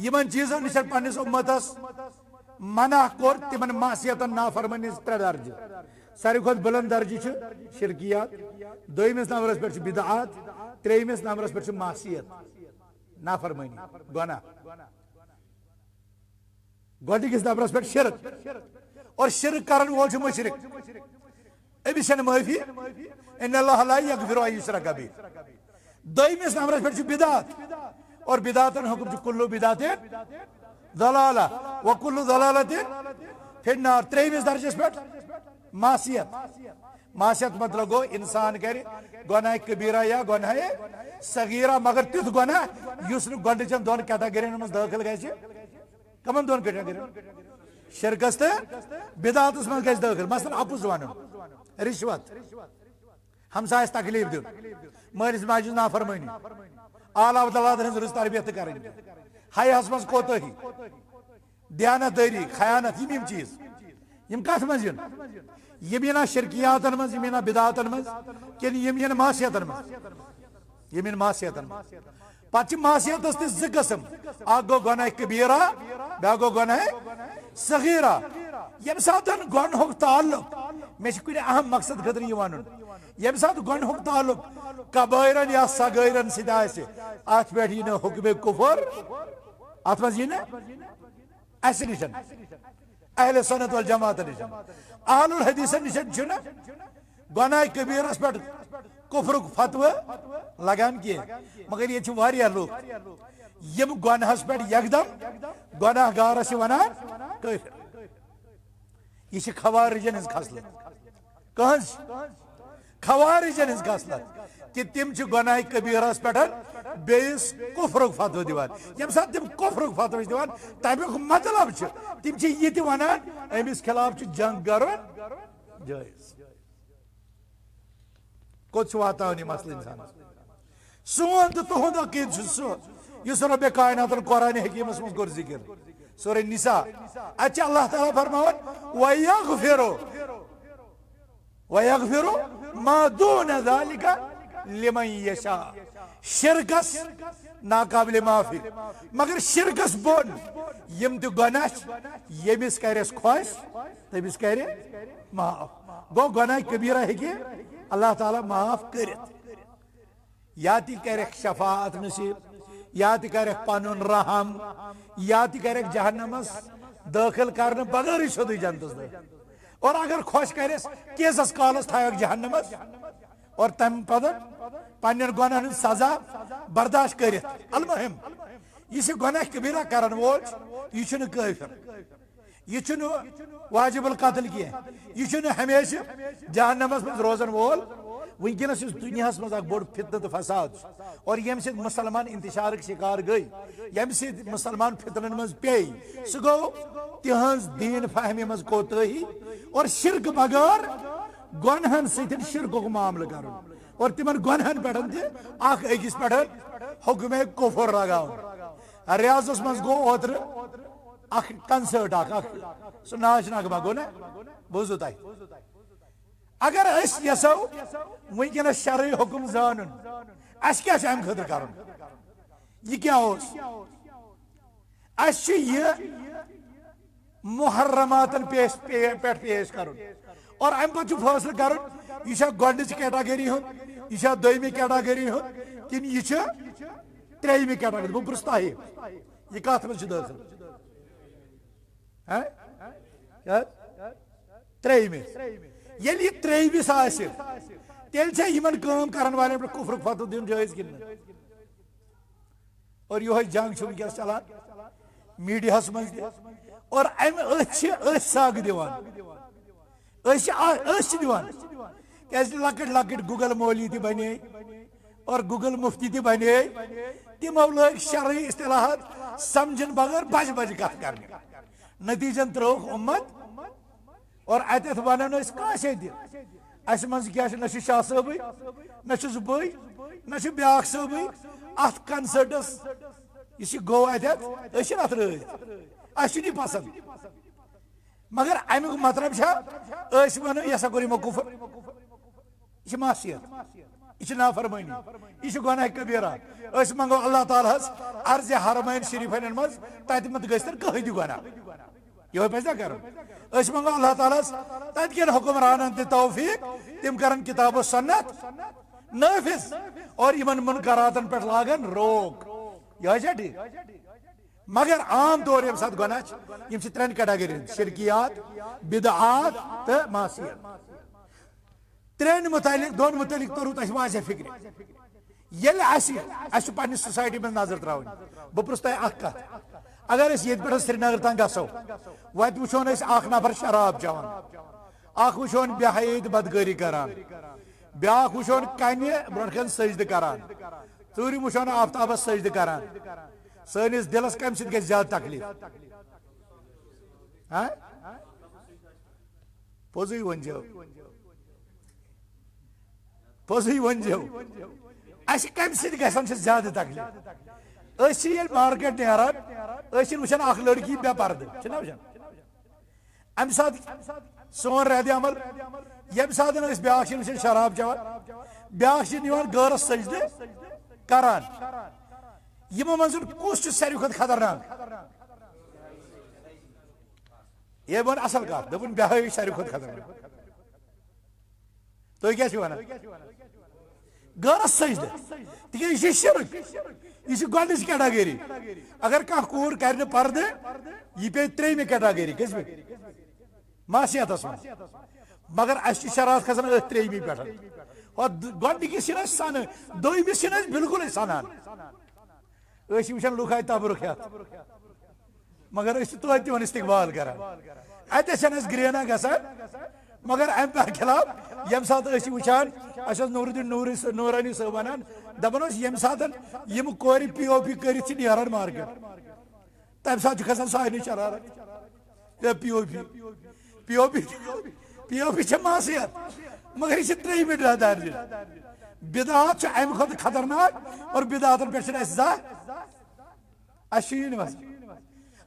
یِمن چیٖزن نِش پننِس اُمتس منع کوٚر تِمن معصیتن نافرمٲنی ترٛےٚ درجہٕ ساروی کھۄتہٕ بُلند درجہٕ چھُ شرکیات دوٚیمِس نمبرس پٮ۪ٹھ چھُ بدعات ترٛیٚیمِس نمبرس پٮ۪ٹھ چھُ معصیت نافرمٲنی گۄناہ گۄڈنِکِس نمبرس پٮ۪ٹھ شرک اور شرک کرن وول چھُ مُشرک أمِس چھنہٕ معٲفی ان اللہ لا یغفر ان یُشرک بہ دوٚیمِس نمبرس پٮ۪ٹھ چھُ بدعات اور بدعاتن حکم چھُ کُلُّ بدعتٍ ضلالہ وکُلُّ ضلالتٍ فی النار ترٛیٚیمِس درجس پٮ۪ٹھ معصیت مطلب گوٚو انسان کرِ گۄناہ کبیرہ یا گۄناہ صغیرہ مگر تیُتھ گۄناہ یُس نہٕ گۄڈنِچن دۄن کیٹاگرین منٛز دٲخل گژھِ کمن دۄن کیٹاگرین شرکس تہٕ بدعاتس منٛز گژھِ دٲخل مثلاً اپُز ونُن رشوت ہمسایس تکلیف دیُن مٲلِس ماجہِ ہٕنٛز نافرمٲنی اعلیٰ اولادن ہٕنٛز رٕژ تربیت تہِ کرٕنۍ حیاہس منٛز کوتٲہی دیانت دٲری خیانت یِم چیٖز یِم کتھ منٛز یِن یِم یِنا شرکیاتن منٛز یِم یِنا بدعاتن منٛز کِنہٕ یِم یِن معصیتن منٛز یِم یِن معصیتن منٛز پتہٕ چھِ معصیتس تہِ زٕ قٕسم اکھ گوٚو گۄناہ کبیرہ بیاکھ گوٚو گۄناہ صغیرہ یم سات گۄڈنیُک تعلق مے چھ کُنہِ اہم مقصد خٲطرٕ یہِ وَنُن یم سات گۄڈنیُک تعلق کبٲیرن یا صغٲیرن سۭتۍ آسہِ اتھ پٮ۪ٹھ یی نہٕ حُکمِ کُفر اتھ منٛز یی نہٕ اَسہِ نِش اہل سنت والجماعت نِش اہل الحدیثن نِش چھُنہٕ گۄناہ کبیٖرس پٮ۪ٹھ کفرُک فتوٕ لگان کینٛہہ مگر ییٚتہِ چھِ واریاہ لُکھ یم گۄناہس پٮ۪ٹھ یکدم گۄناہ گارس چھِ ونان کٲفر یہ چھ خوارجن ہنز خصلت کہنز خوارجن ہنز خصلت کہ تم چھ گناہ کبیرس پہ بیس کفرک فتو دیوان یم سات تم کفرک فتو دیوان تمیک مطلب چھ تم چھ یہ تہ ونان امس خلاف چھ جنگ کرن جائز کوت چھ واتان یہ مسئلہ انسان سون تو تہند عقید چھ سو یس رب کائنات قرآن حکیمس من کور ذکر سورہ نساء اچھا اللہ تعالیٰ فرماون وَيَغْفِرُ مَا دُونَ ذَلِكَ لِمَنْ يَشَاءُ شرکس ناقابل معافی مگر شرکس بون یم تہ گناہ یمس کرس خوش تمس کر معاف گو گناہ کبیرہ ہیکہ اللہ تعالیٰ معاف کرت یا تہ کرک شفاعت نصیب یا تہ کرک پنن رحم یا تہ کرک جہنمس داخل کرنے بغیر سیودے جنتس دے اور اگر خوش کرس کیسس کالس تھایک جہنمس اور تم پتہ پنن گناہن سزا برداشت کرت المہم یہ گناہ کبیرہ کرن وول یہ چھنہ کافر یہ چھنہ واجب القتل کی یہ چھنہ ہمیشہ جہنمس مز روزن وول ونکس دنیا مز اخ بوڑ فتنہ تو فساد اور یم سید مسلمان انتشار شکار گئی یم سید مسلمان فتنن مز پی سہ گو تہذ دین فہمی مز کوتاہی اور شرک بغیر گنہن ستن شرکک معاملہ کرن اور تمن گنہن پہ اخ أکس پہ حکم کفر لگاؤن ریاضس مز گو اوتر اخ کنسرٹ اخ سہ ناچ نغمہ گو نا بوزو تہ اگر اس یسو ونکس شرعی حکم زانن اس کیا ام خاطر کرن یہ کیا اس یہ محرماتن پیش کرن اور ام پتہ فیصلہ کرن یہ گۄڈنِچ کیٹاگری ہُنٛد یہ دویمہِ کیٹاگری ہُنٛد کن یہ ترٛیٚیمہِ کیٹاگری بہٕ پرٛژھٕ تۄہہِ یہ کتھ منٛز چھُ دٲخل ترٛیٚیمہِ ییٚلہِ یہ ترٛیٚیمِس آسہِ تیٚلہِ چھا یِمن کٲم کرن والٮ۪ن پٮ۪ٹھ کفرُک فتوٕ دیُن جٲیز کِنہٕ نہٕ اور یہوے جنگ چھُ ونکیٚس چلان میڈیاہس منٛز تہِ اور امہِ أتھۍ چھِ أسۍ سگ دِوان أسۍ دِوان کیازِ لۄکٕٹۍ لۄکٕٹۍ گوگل مولی تہِ بنے اور گوگل مفتی تہِ بنے تِمو لٲگۍ شرعی اصطلاحات سمجھن بغٲر بجہِ بجہِ کتھ کرنہِ نتیجن ترٛووُکھ اُمت اور اتٮ۪تھ ونان أسۍ کٲنٛسے تہِ اسہِ منٛز کیٛاہ چھُ نہ چھُ شاہ صٲبٕے نہ چھُس بٕے نہ چھُ بیٛاکھ صٲبٕے اتھ کنسرٹس یہِ گوٚو اتٮ۪تھ أسۍ چھِنہٕ اتھ رٲضۍ اسہِ چھُنہٕ یہِ پسنٛد مگر امیُک مطلب چھا أسۍ ونو یہِ ہسا کوٚر یِمو کفر یہ چھ معصیت یہ چھ نافرمانی یہ چھ گناہ کبیرہ أسۍ منگو اللہ تعالیٰ ہس عرض حرمین شریفین مز تتہ مت گژھِ کٕہٕنۍ تہِ گناہ یہ پزِ نا کرُن أسۍ منگو اللہ تعالیٰ ہس تتہ کٮ۪ن حکمرانن تہِ توفیق تم کرن کتاب و سنت نافذ اور یمن منکراتن پہ لاگن روک یہ چھا ٹھیک مگر عام طور یم سات گناہ یم چھ ترین کیٹاگری شرکیات بدعات تو معصیت ترین متعلق دون متعلق توروت اس واضح فکر یل اس پنس سوسائٹی من نظر تراؤن بہ پرژھ تۄہہِ اکھ کتھ اگر اس یت پٮ۪ٹھ سری نگر تام گژھو وتہِ وٕچھون أسۍ اکھ نفر شراب چٮ۪وان اکھ وٕچھون بے حیٲیی تہٕ بدکٲری کران بیاکھ وٕچھون کنہِ برونٛٹھ کن سجدٕ کران ژوٗرِم وٕچھون آفتابس سجدٕ کران سٲنِس دلس کمہِ سۭتۍ گژھِ زیادٕ تکلیف پوٚزُے ؤنۍزیو پوٚزُے ؤنۍزیو اسہِ کمہِ سۭتۍ گژھان چھِ زیادٕ تکلیف أسۍ چھِ ییٚلہِ مارکیٹ نیران أسۍ چھِنہٕ وٕچھان اکھ لڑکی بے پردٕ چھِنا وٕچھان امہِ ساتہٕ سون رد عمل ییٚمہِ ساتہٕ أسۍ بیاکھ چھِنہٕ وٕچھان شراب چٮ۪وان بیاکھ چھِ نِوان غٲرس سجدٕ کران یمو منٛز کُس چھُ ساروی کھۄتہٕ خطرناک یہ بن اصل کات دپن بہائی ساری کھت خطرناک تھی کیا ونان غرس سجدہ تک یہ شرک یہ گۄڈنِچ کیٹاگری اگر کانٛہہ کوٗر کر نہٕ پردٕ یہ پے ترٛیٚیمہِ کیٹاگری کٔژمہِ معصیتس منٛز مگر اَسہِ چھِ شرارت کھسان أتھۍ ترٛیٚیمہِ پٮ۪ٹھ گۄڈنِکِس چھِنہٕ أسۍ سنان دوٚیمِس چھِنہٕ أسۍ بِلکُلٕے سنان أسۍ چھِ وٕچھان لُکھ آے تبرُک ہٮ۪تھ مگر أسۍ چھِ توتہِ تِمن استقبال کران اتٮ۪تھ چھنہٕ اَسہِ گرینا گژھان مگر امہِ برخلاف ییٚمہِ ساتہٕ أسۍ چھِ وٕچھان اَسہِ اوس نوٗرالدیٖن نوٗرانی صٲب ونان دپان اوس ییٚمہِ ساتہٕ یِم کورِ پی او پی کٔرِتھ چھِ نیران مارکیٹ تمہِ ساتہٕ چھُ کھسان سارنٕے شرارت پی او پی چھِ معصیت مگر یہِ چھِ ترٛیٚیمہِ درجہِ بدعات چھُ امہِ کھۄتہٕ خطرناک اور بدعاتن پٮ۪ٹھ چھِنہٕ اَسہِ زانٛہہ اَسہِ چھُ یی وَسان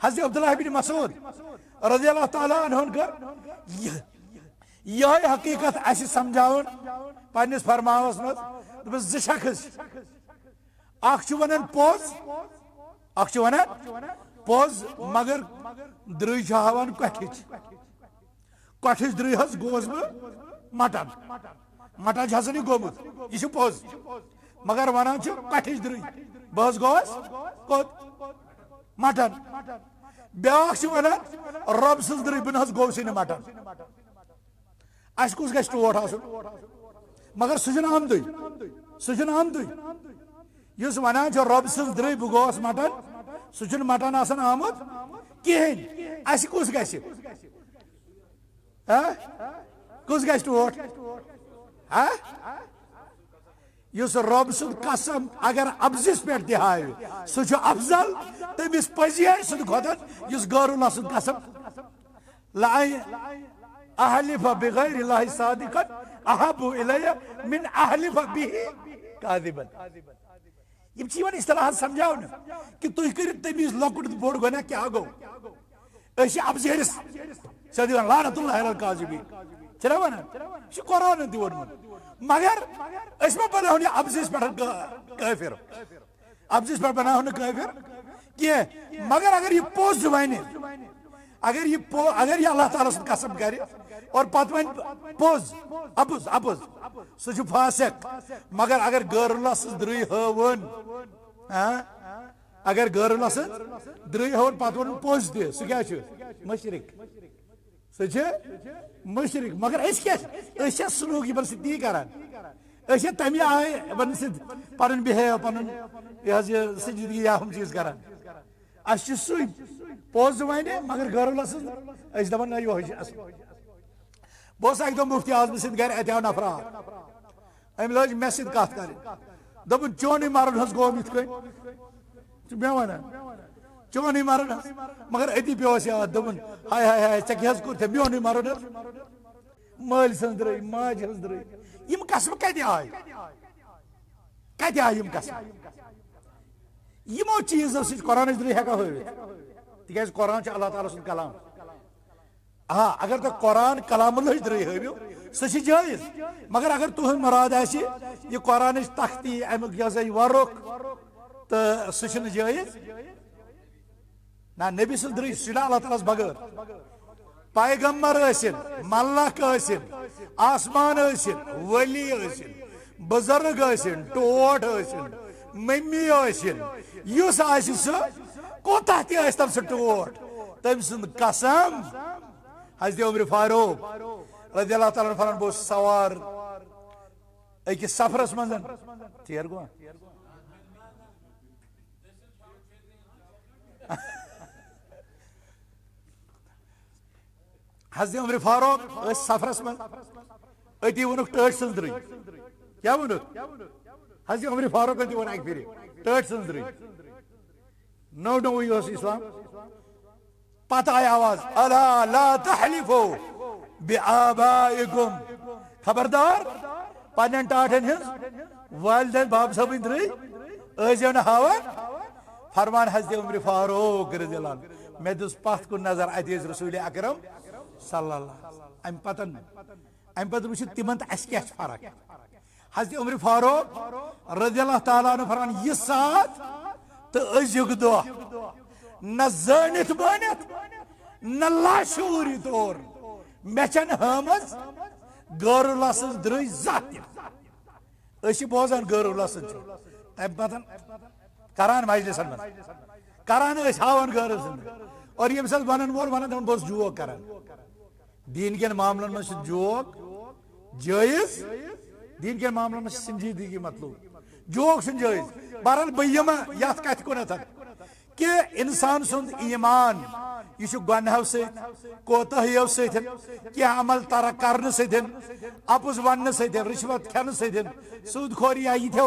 حضرت عبداللہ بن مسعود رضی اللہ تعالیٰ عنہن کٔر یہ حقیقت اَسہِ سمجھاوُن پننِس فرماوس منٛز دوٚپُس زٕ شخص اکھ چھُ ونان پوٚز مگر درٕے چھُ ہاوان کۄٹھٕچ درٕے حظ گوس بہٕ مٹن چھُ آسان یہِ گوٚمُت یہِ چھُ پوٚز مگر ونان چھُ کۄٹھٕچ درٕے بہٕ حظ گوس کوٚت مٹن بیاکھ چھُ ونان رۄب سٕنٛز درٕے بہٕ نہ حظ گوسٕے نہٕ مٹن اَسہِ کُس گژھِ ٹوٹھ آسُن مگر سُہ چھُنہٕ آمدُے یُس ونان چھُ رۄبہٕ سٕنٛز درٕے بہٕ گوس مٹن سُہ چھُنہٕ مٹن آسان آمُت کِہیٖنۍ اَسہِ کُس گژھِ کُس گژھِ ٹوٹھ یُس رۄب سُنٛد قسم اگر ابزِس پٮ۪ٹھ تہِ ہاوِ سُہ چھُ افضل تٔمِس پٔزیٲرۍ سٕنٛدِ کھۄتہٕ یُس غٲر اللہ سُنٛد قسم احلف بغیر اللہ صادقا احب الی من احلف به کاذبا یم چھ یوان اصطلاحات سمجھاونہٕ کہ تُہۍ کٔرِو تٔمِس لۄکُٹ تہٕ بوٚڑ گۄناہ کیٛاہ گوٚو أسۍ چھِ ابزٲرِس سیٚودُے ونان لعنت اللہ علی الکاذبین چھِنا ونان یہِ چھُ قرآنن تہِ ووٚنمُت مگر أسۍ ما بناوون یہِ ابزِس پٮ۪ٹھ کٲفِر ابزِس پٮ۪ٹھ بناوون نہٕ کٲفِر کینٛہہ مگر اگر یہِ پوٚز ونہِ اگر یہ اللہ تعالیٰ سُنٛد قسم کرِ اور پتہٕ ونہِ پوٚز اپُز سُہ چھُ فاسق مگر اگر غٲر اللہ سٕنٛز درٕے ہٲوٕن اگر غٲر اللہ سٕنٛز درٕے ہٲوٕن پتہٕ ووٚنُن پوٚز تہِ سُہ کیٛاہ چھُ مُشرِک سُہ چھُ مُشرِک مگر أسۍ چھا سلوٗک یِمن سۭتۍ تی کران أسۍ چھا تمہِ آیہِ یِمن سۭتۍ پنُن بِہیو پنُن یہِ حظ یہِ سنجیدگی یا ہُم چیٖز کران اَسہِ چھُ سُے پوٚز ونہِ مگر غٲر اللہ سٕنٛز أسۍ دپان نہ یِہوے چھُ اصل بہٕ اوسُس اکہِ دۄہ مُفتی اعظمہٕ سٕنٛدِ گرِ اَتہِ آو نفرا أمۍ لٲج مےٚ سۭتۍ کتھ کرٕنۍ دوٚپُن چونٕے مرُن حظ گوٚو یِتھ کٔنۍ ژٕ چھُکھ مےٚ ونان چونٕے مرُن حظ مگر أتی پیوٚو اَسہِ یاد دوٚپُن ہاے ہاے ہاے ژےٚ کیٛاہ حظ کوٚرُتھ میونٕے مرُن حظ مٲلۍ سٕنٛز درٕے ماجہِ ہٕنٛز درٕے یِم قسمہٕ کتہِ آیہِ یِم قسمہٕ یِمو چیٖزو سۭتۍ قرآنٕچ درٕے ہٮ۪کو ہٲوِتھ تِکیٛازِ قرآن چھُ اللہ تعالیٰ سُنٛد کلام اگر تُہۍ قرآن کلام اللہٕچ درٕے ہٲوِو سُہ چھِ جٲیز مگر اگر تُہُنٛد مُراد آسہِ یہِ قرآنٕچ تختی امیُک یہِ ہسا یہِ ورُق تہٕ سُہ چھُنہٕ جٲیز نہ نبی سٕنٛز درٕے سُہ چھُنہ اللہ تعالیٰ ہس بغٲر پیغمبر ٲسِنۍ ملک ٲسِنۍ آسمان ٲسِنۍ ؤلی ٲسِنۍ بُزرگ ٲسِنۍ ٹوٹھ ٲسِنۍ مٔمی ٲسِنۍ یُس آسہِ سُہ کوتاہ تہِ ٲسۍ تَن سُہ ٹوٹھ تٔمۍ سُنٛد قسم حضرت عمر فاروق رضی اللہ تعالیٰ عنہ فرمان بہٕ اوسُس سوار أکِس سفرس منٛز ژیر گوٚوا حضرت عمر فاروق ٲسۍ سفرس منٛز أتی ووٚنُکھ ٹٲٹھۍ سٕنٛز درٕے کیٛاہ ووٚنُکھ حضرت عمر فاروقن تہِ ووٚن اکہِ پھِرِ ٹٲٹھۍ سٕنٛز درٕے نوٚوٕے اوس اسلام پتہٕ آیہِ آواز الا لا تحلفوا بآبائکم خبردار پننٮ۪ن ٹاٹھن ہٕنٛز والدین باب صٲبٕنۍ درٕے ٲسۍزیو نہٕ ہاوان فرمان حضرت عمر فاروق رضی اللہ عنہ مےٚ دِژ پتھ کُن نظر اَتہِ ٲسۍ رسوٗلِ اکرم صلی اللہ امہِ پتہٕ وٕچھِو تِمن تہٕ اَسہِ کیٛاہ چھِ فرق حضرت عمر فاروق رضی اللہ تعالیٰ عنہ فرمان یہِ ساتھ تہٕ أزیُک دۄہ نہ زٲنِتھ مٲنِتھ نہ شعوری طور مے چھن ہمز غیر اللہ سن درج ذات اسی بوزان غیر اللہ سن تم پتن کران مجلسن من کران اس ہاون غیر سن اور یم سات ونن وول ونن تم بس جوک کران دین کین معاملن میں جوک جائز دین کین معاملن میں سنجیدگی مطلوب جوک سن جائز بہرحال بیم یت کت کنت کہ انسان سند ایمان یہ گنہو ست کوتاہیو ست کیا عمل ترک کرنے ست اپز ون ست رشوت کھن ست سود خوری یا یہ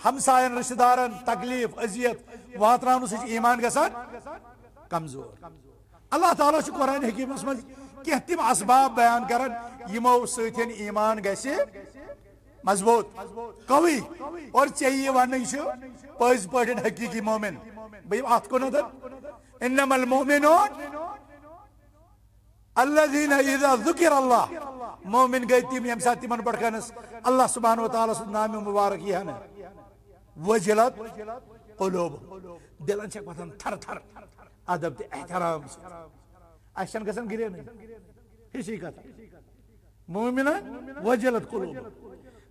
ہمسائن رشتہ دارن تکلیف اذیت واتران ست ایمان گسان کمزور اللہ تعالیٰ قرآن حکیمس من کی تم اسباب بیان کران یمو ستین ایمان گسی مضبوط قوی اور چاہیے ون یہ پز پہ حقیقی مومن بہت ات کن انما المؤمنون الذين اذا ذكر الله مومن گئی تم یم سات تمن پڑھنس اللہ سبحانہ و تعالی سن نام مبارک یہ نا وجلت قلوب دلن چھ پتن تھر تھر ادب احترام اشن گسن گرے نہیں ہشی کتھ مومن وجلت قلوب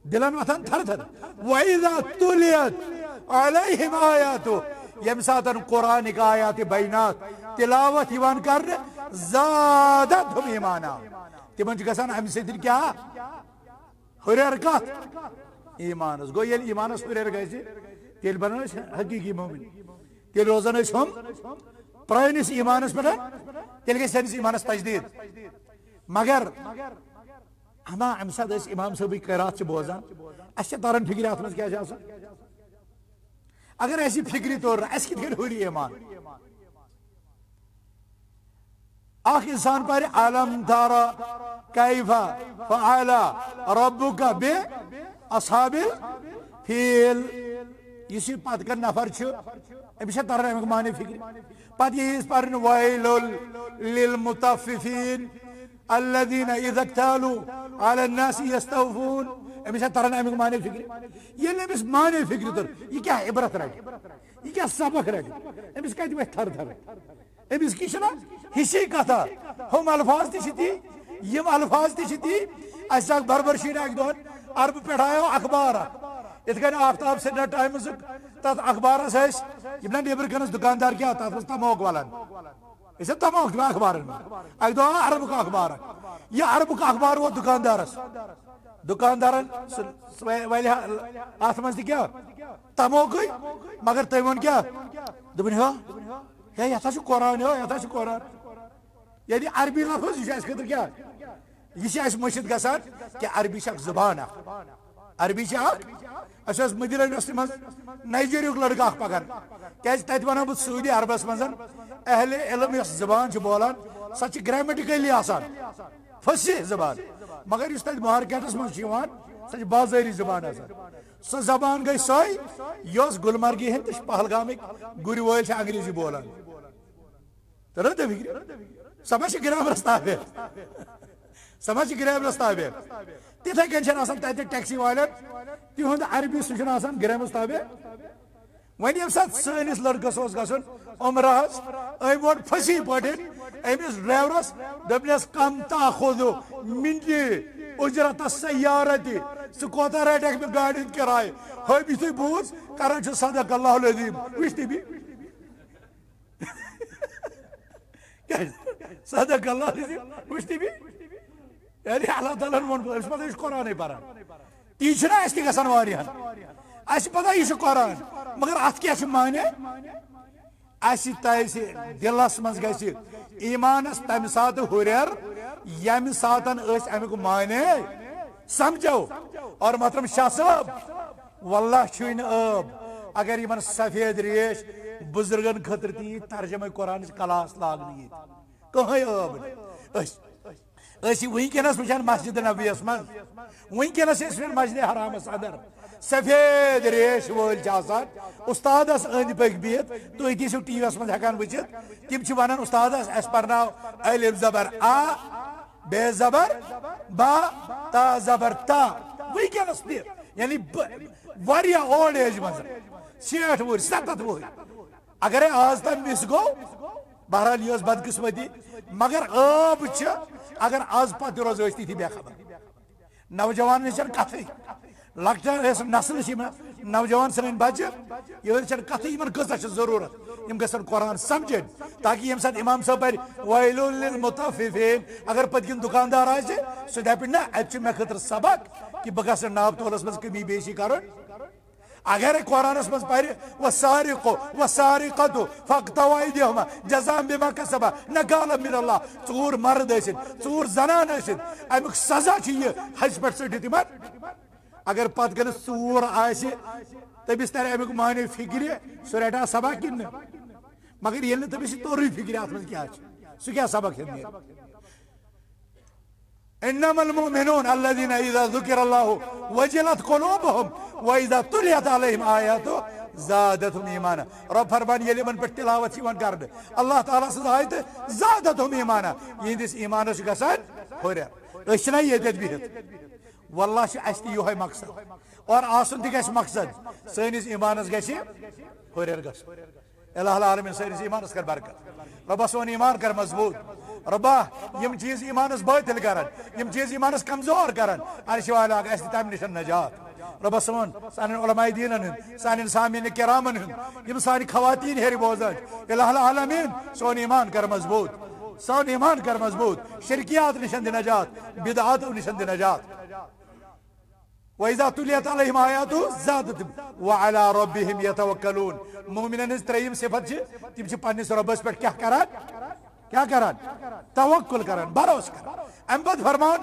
دلن وتن تھر تھر واذا تليت عليهم آیاتو یم ساتن قرآن کا آیات بینات تلاوت یوان کر زادتهم ایمانا تمن گسان ام سدن کیا ہریر کت ایمانس گو یل ایمانس ہریر گژھِ تیل بنان حقیقی مومن تیل روزان ہم پرانس ایمانس پہ تیل گژھِ سٲنِس ایمانس تجدید مگر ہما ام سات امام صٲبٕکۍ قرات بوزان اس تران فکر ات مز کیا اگر ایسی فکری طور اس کت ہری ایمان اخ انسان پر علم تارا کیف فعل ربک باصحاب الفیل اس پت کر نفر امس تران امیک معنی فکر پتہ یہ پرن ویل للمطففین الذين اذا اكتالوا على الناس يستوفون امس تران امیک معنی فکر یہ امس معنی فکر تر یہ کیا عبرت رٹ یہ کیا سبق رٹ امس کت وتھ تھر تھر امس کی چھنا ہشی کتھا ہم الفاظ تھی یم الفاظ تھی اس بربر شیر اک دون عرب پہ آو اخبار ات کن آفتاب سٹا ٹائمز تر اخبارس یم نیبر کنس دکاندار کیا تک تموک ولان اسے تموک اخبار اک دو عرب کا اخبار یہ عرب کا اخبار وہ دکاندارس دکاندارن ات مز کیا تموک مگر تم ون کیا دپن ہے یہ قرآن یہ قرآن یعنی عربی لفظ یہ خطر کیا یہ مشد گسان کہ عربی زبان عربی اس مدیر یونیورسٹی مز نائجیریک لڑکہ پکان کیاز تت ونو بہ سعودی عربس مز اہل علم اس زبان بولان سہ گریمیٹیکلی آسان فصیح زبان مگر اس تت مارکیٹس مز سہ بازاری زبان آسان سہ زبان گئی سوئی یس گلمرگی ہند پہلگامک گر ول انگریزی بولان تر سمجھ گرامرس تابع سمجھ گرامرس تابع تتھے کن تتہ ٹیکسی والن تہد عربی سہ گرامرس تابع ون یم سات سنس لڑکس گھن عمرہس ام وون فصیح پہ امس ڈرائیورس دپنس کم تاخذ منی اجرت السیارت ثہ کوتاہ رٹھ مے گاڑی ہند کرایہ ہبی تھی بوز کران صدق اللہ العظیم وچ تھی صدق اللہ العظیم وچ تھی یعنی اللہ تعالیٰ ون پتہ یہ قرآن پران تی چھنا اس تہ گژھان واریاہن اس پتہ یہ قرآن مگر ات کیا معنی اس تہ دلس مز گژھِ ایمانس تمہ سات ہریر یمہ سات امیک معنی سمجھو اور محترم شاہ صاحب واللہ چھن اب اگر یمن سفید ریش بزرگن خطر تی ترجمہ قرآن کلاس لاگنی کہیں اب ونکس وچان مسجد نبیس من ونکس مسجد حرامس اندر سفید ریش ول استادس اند پک بہت تھی تیسو ٹی وی یس من ہکان وچت تم ونان استادس اس پرناو الف زبر آ بے زبر با تا زبر تا ونکس تہ یعنی واریاہ اولڈ ایج مز 60 وہر 70 وہر اگر آز تم مس گو بہرحال یہ بدقسمتی مگر آب اگر آز پتہ روز تی بے خبر نوجوان کتھے لکچا نسل نوجوان سن بچہ یہ کتھے ان کۭژاہ چھِ ضروٗرت یم گژھن قرآن سمجھن تاکہ یم سات امام صٲب پرِ ویلٌ للمطففین اگر پتہ کن دکاندار آسہِ سُہ دپہِ نہ اتہِ چھُ مےٚ خٲطرٕ سبق کہ بہٕ گژھٕ ناو تولس منٛز کمی بیشی کرُن اگر قرآنس مز پرِ والسارق والسارقة فاقطعوا أيديهما جزاء بما كسبا نكالا من الله ژور مرد ٲسِن ژور زنان ٲسِن امیُک سزا چھُ یہِ حج پٮ۪ٹھ ژٔٹِتھ تِمن اگر پتہٕ گٔنس ژور آسہِ تٔمِس ترِ امیُک معنی فکرِ سُہ رٹا سبق کِنہٕ نہٕ مگر ییٚلہِ نہٕ تٔمِس یہِ توٚرٕے فکرِ اتھ منٛز کیٛاہ چھُ سُہ کیٛاہ سبق ہیٚمہِ انما المؤمنون الذين اذا ذكر الله وجلت قلوبهم واذا تليت عليهم آياته زادتهم ایمانا رب فرمان ییٚلہِ یِمن پٮ۪ٹھ تلاوت یِوان کرنہٕ اللہ تعالیٰ سٕنٛز آیتہٕ زادتهم ایمانا یِہنٛدِس ایمانس چھُ گژھان ہُریر أسۍ چھِنا ییٚتٮ۪تھ بِہِتھ واللہ چھُ اَسہِ تہِ یِہوے مقصد اور آسُن تہِ گژھِ مقصد سٲنِس ایمانس گژھِ ہُریر گژھُن الہ العالمین سٲنِس ایمانس کر برکت رۄبا سون ایمان کر مضبوط ربا یم چیز ایمانس باطل کران یم چیز ایمانس کمزور کران انشاء اللہ اس تم نشن نجات ربا سون سان علماء دینن ہن سان سامعین کرامن ہن یم سانی خواتین ہیری بوزان الہ العالمین سون ایمان کر مضبوط سون ایمان کر مضبوط شرکیات نشن نجات بدعات نشن نجات وَإِذَا تُلِيَتْ عَلَيْهِمْ آيَاتُهُ زَادَتْهُمْ وَعَلَى رَبِّهِمْ يَتَوَكَّلُونَ مومنن ہنٛز ترٛیٚیِم صفت چھِ تِم چھِ پننِس رۄبس پٮ۪ٹھ کیٛاہ کران توکل کران بھروسہٕ کران امہِ پتہٕ فرمان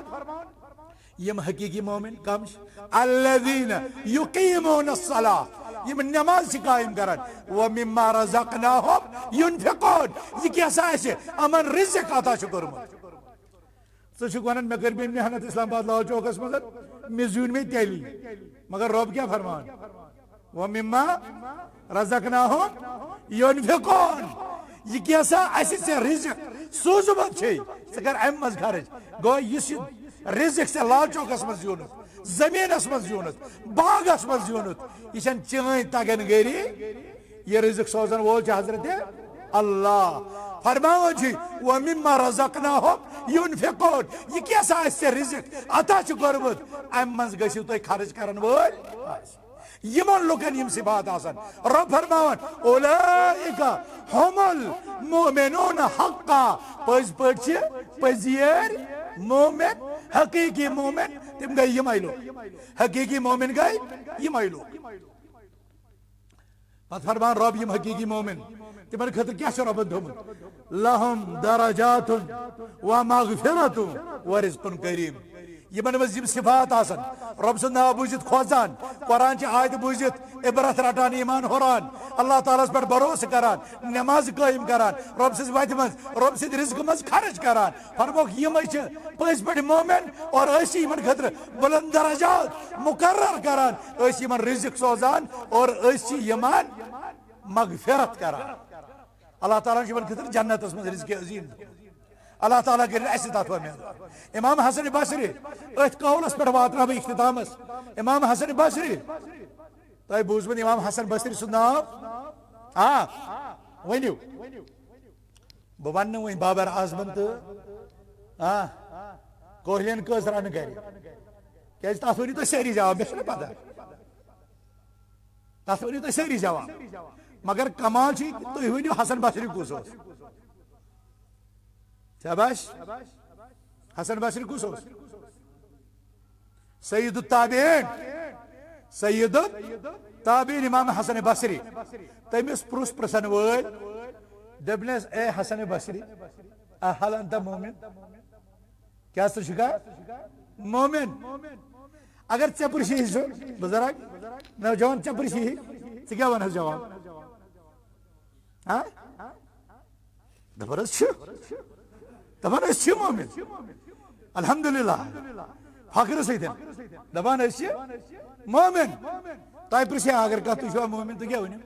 یم حقیقی مومن کم چھِ الذین یقیمون الصلاة یم نماز چھِ قائم کران وَمِمَّا رَزَقْنَاهُمْ يُنفِقُونَ یہ کیٛاہ سا اَسہِ یِمن رزق عطا چھُ کوٚرمُت ژٕ چھُکھ ونان مےٚ کٔر بیٚیہِ محنت اسلام آباد لال چوکس منٛز مےٚ زیوٗن مےٚ تیٚلی مگر رۄب کیٛاہ فرمان وَمِمَّا رَزَقْنَاهُمْ يُنفِقُونَ یہ کیٛاہ سا اَسہِ ژےٚ رزق سوٗزمُت چھے ژٕ کر امہِ منٛز خرٕچ گوٚو یُس یہِ رزق ژےٚ لال چوکس منٛز زیوٗنُت زٔمیٖنس منٛز زیوٗنُت باغس منٛز زیوٗنُت یہِ چھنہٕ چٲنۍ تگن گری یہ رزق سوزن وول چھُ حضرت اللہ فرماوان چھُ وَمِمَّا رَزَقْنَاهُمْ يُنفِقُونَ یہ کیٛاہ سا اَسہِ ژےٚ رزق عطا چھُ کوٚرمُت امہِ منٛز گٔژھِو تُہۍ خرٕچ کرن وٲلۍ یمن لُکن یم صفات آسان رب فرماوان اولئک هم المؤمنون حقا پٔزۍ پٲٹھۍ چھِ پٔزیٖر مومن حقیقی مومن تم گٔے یمے لوگ حقیقی مومن گٔے یمے لوگ پتہٕ فرمان رب یم حقیقی مومن تمن خٲطرٕ کیٛاہ چھُ رۄبن تھوٚمُت لہم درجات ومغفرۃ ورزق کریم یمن منٛز یم صفات آسان رب سُنٛد ناو بوٗزِتھ کھوژان قرآن چہِ آیتہٕ بوٗزِتھ عبرت رٹان ایمان ہُران اللہ تعالیٰ ہس پٮ۪ٹھ بھروسہٕ کران نماز قٲیِم کران رب سٕنٛزِ وتہِ منٛز رب سٕنٛدِ رزقہٕ منٛز خرٕچ کران فرموکھ یمے چھِ پٔزۍ پٲٹھۍ مومن اور أسۍ چھِ یمن خٲطرٕ بلند درجات مقرر کران أسۍ چھِ یمن رزق سوزان اور أسۍ چھِ یمن مغفرت کران اللہ تعالیٰ چھُ یمن خٲطرٕ جنتس منٛز رزقِ عظیٖم اللہ تعالیٰ کٔرِنۍ اَسہِ تتھ وۄمید امام حسن بصری أتھۍ قولس پٮ۪ٹھ واتناو بہٕ اختتامس امام حسن بصری تۄہہِ بوٗزمُت امام حسن بصری سُنٛد ناو ؤنِو بہٕ ونہٕ نہٕ وۄنۍ بابر اعظمن تہٕ کوہلین کٔژ رنہٕ گرِ کیٛازِ تتھ ؤنِو تُہۍ سٲری جواب مےٚ چھُنہ پتہ تتھ ؤنِو تُہۍ سٲری جواب مگر کمال چھُ تُہۍ ؤنِو حسن بصری کُس اوس شاباش حسن بصری کُس اوس سید التابعین سید التابعین امام حسن بصری تٔمِس پرُژھ پرژھن وٲلۍ دوٚپنس اے حسن بصری اہل انت مومن کیٛاہ ژٕ چھُکھا مومن اگر ژےٚ پرژھی سُہ بُزرگ نوجوان ژےٚ پرژھی ژٕ کیٛاہ ونہس جواب دپان حظ چھِ دپان أسۍ چھِ مومن الحمدللہ فخرٕ سۭتۍ دپان أسۍ چھِ مومن تۄہہِ پرژھے اگر کانٛہہ تُہۍ چھِوا مومن تُہۍ کیٛاہ ؤنِو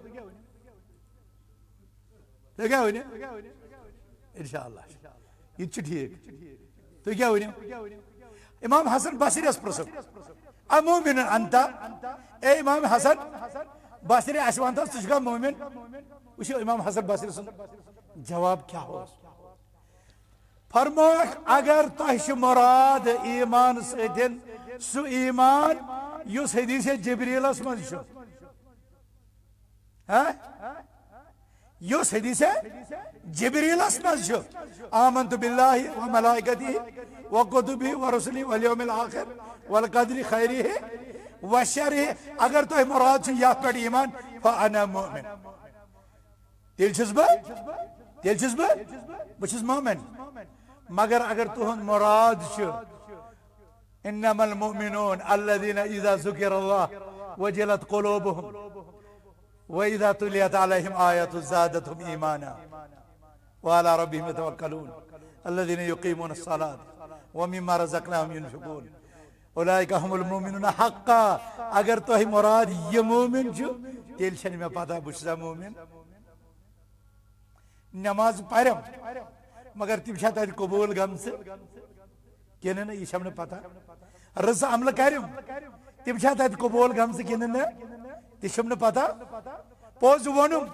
تُہۍ کیٛاہ ؤنِو انشاء اللہ یہِ تہِ چھُ ٹھیٖک تُہۍ کیٛاہ ؤنِو امام حسن بصری یس پرژھُکھ امومن انت اے امام حسن بصری اَسہِ وَن تہٕ ژٕ چھُکھا مومن وٕچھِو امام حسن بصری سُنٛد جواب کیا ہو فرموش اگر تہ مراد ایمان سدن سو ایمان یس حدیث جبریلس من یس حدیث جبریلس من آمنت باللہ و ملائکتہ و کتبہ و رسلہ والیوم الاخر والقدر خیرہ و شرہ اگر تہ مراد یت پہ ایمان فانا مؤمن تیل چھس بہ مومن مگر اگر تہند مراد انما المؤمنون الذين اذا ذكر الله وجلت قلوبهم واذا تليت عليهم آيات زادتهم ايمانا وعلى ربهم يتوكلون الذين يقيمون الصلاة ومما رزقناهم ينفقون اولئك هم المؤمنون حقا اگر تہ مراد یہ مومن تیل چھ مے پتہ بہ مومن نماز پرم مگر تم چھا تت قبول گمس کن یہ چھم نہ پتہ رز عمل کرم تم چھا تت قبول گمس کن نہ تہ چھم نہ پتہ پوز ونم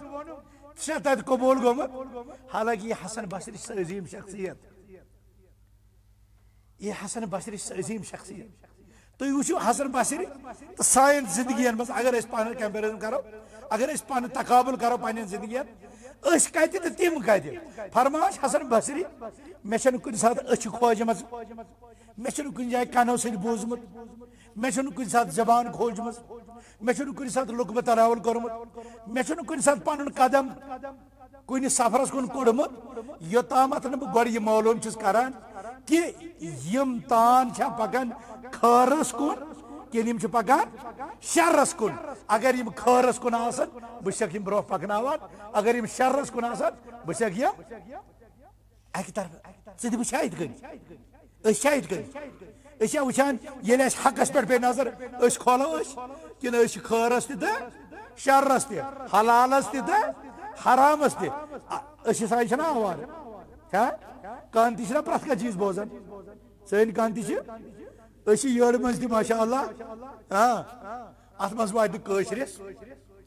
چھا تت قبول گومت حالانکہ یہ حسن بصری سے عظیم شخصیت یہ حسن بصری سے عظیم شخصیت تھی وچو حسن بصری تو سائن زندگی مز اگر اس پان کمپیرزن کرو اگر اس پان تقابل کرو پان زندگی اس کتہ تو تم کتہ فرماش حسن بصری مے چھن کن سات اچھ کھوجمز مے چھن کن جائے کانو سۭتۍ بوزمت مے چھن کن سات زبان کھوجمز مے چھن کن سات لقمہ تناول کورمت مے چھن کن سات پنن قدم کن سفرس کن کوڑمت یوتامت نہ بہ گۄڈٕ یہ معلوم چھس کران کہ یم تان چھا پکان خٲرس کن کن یم چھ پکان شرس کن اگر یم خٲرس کن آسن بہ چھک یم برونٛہہ پکناوان اگر یم شرس کن آسن بہ چھک یم اکہ طرف ژٕ تہِ وٕچھ یِتھ کٔنۍ أسۍ چھا یِتھ کٔنۍ أسۍ چھا وٕچھان ییٚلہِ اَسہِ حقس پٮ۪ٹھ پیٚیہِ نظر أسۍ کھولو کِنہٕ أسۍ چھِ خٲرس تہِ تہٕ شرس تہِ حلالس تہِ تہٕ حرامس تہِ أسۍ چھِ سانہِ چھِنہ آوارٕ کانٛہہ تہِ چھِنہ پرٛٮ۪تھ کانٛہہ چیٖز بوزان سٲنۍ کانٛہہ تہِ چھِ أسۍ چھِ یٔڑ منٛز تہِ ماشاء اللہ اتھ منٛز واتہِ نہٕ کٲشرِس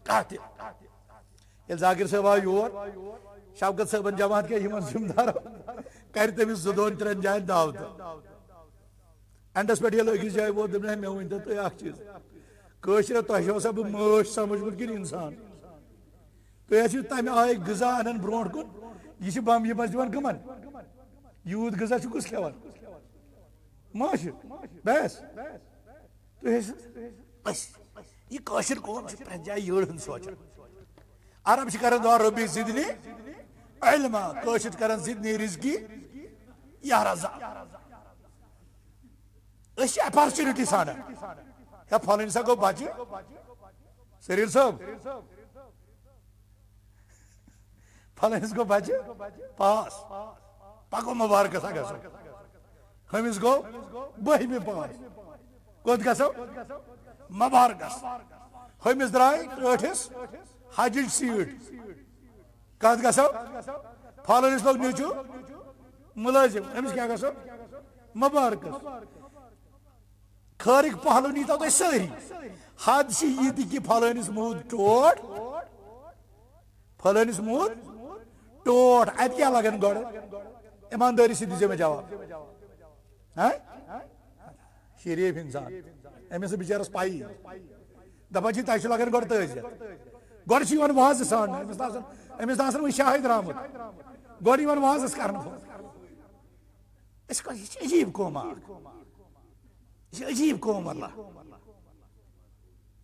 کانٛہہ تہِ ییٚلہِ ذاکر صٲب آو یور شوکت صٲبن جماعت کے یمن ذمہ دارو کر تمس زٕ دۄن ترٛٮ۪ن جاین دعوتہٕ اینڈس پٮ۪ٹھ ییٚلہِ أکِس جایہِ ووت دوٚپ مےٚ ؤنۍتو تُہۍ اکھ چیٖز کٲشرِ تۄہہِ اوسا بہٕ مٲچھ سمجھمُت کِنہٕ اِنسان تُہۍ ٲسِو تمہِ آیہِ غذا انان برونٛٹھ کُن یہ چھِ بمبیہِ منٛز دِوان کٕمن یوٗت غذا چھُ کُس کھٮ۪وان ماچھِ بس تُہۍ ٲسِو یہ کٲشِر قوم چھِ پرٛٮ۪تھ جایہِ یٔڑ ہُنٛد سونٛچان عرب چھِ کران دعا رۄبی زدنی علما کٲشِر چھِ کران زدنی رزقی یا رزاق أسۍ چھِ اپارچُنٹی ژھانڈان ہے پھلٲنۍ سا گوٚو بچہِ سریٖر صٲب پھلٲنِس گوٚو بچہِ پاس پکو مبارکس گژھو ہُمِس گوٚو بٔہمہِ پاس کوٚت گژھو مبارکس ہُمِس درٛاے ٲٹھِس حجٕچ سیٖٹ کتھ گژھو پھلٲنِس لوٚگ نیٚچوٗ مُلٲزِم أمِس کیٛاہ گژھو مبارکس خٲرٕکۍ پہلو نیٖتو تۄہہِ سٲری حد چھِ یہِ تہِ کہِ پھلٲنِس موٗد ٹوٹھ پھلٲنِس موٗد ٹوٹھ اَتہِ کیٛاہ لگان گۄڈٕ ایماندٲری سۭتۍ دِژیو مےٚ جواب شریٖف اِنسان أمِس نہٕ بِچارس پایی دپان چھِ تۄہہِ چھُ لگان گۄڈٕ تعزیت گۄڈٕ چھِ یِوان وازٕ ژھانڈنہٕ أمِس نہٕ آسان وۄنۍ شاہد درٛامُت گۄڈٕ یِوان وازس کرنہٕ یہِ چھِ عجیٖب قوما اکھ یہ چھِ عجیٖب قوم اللہ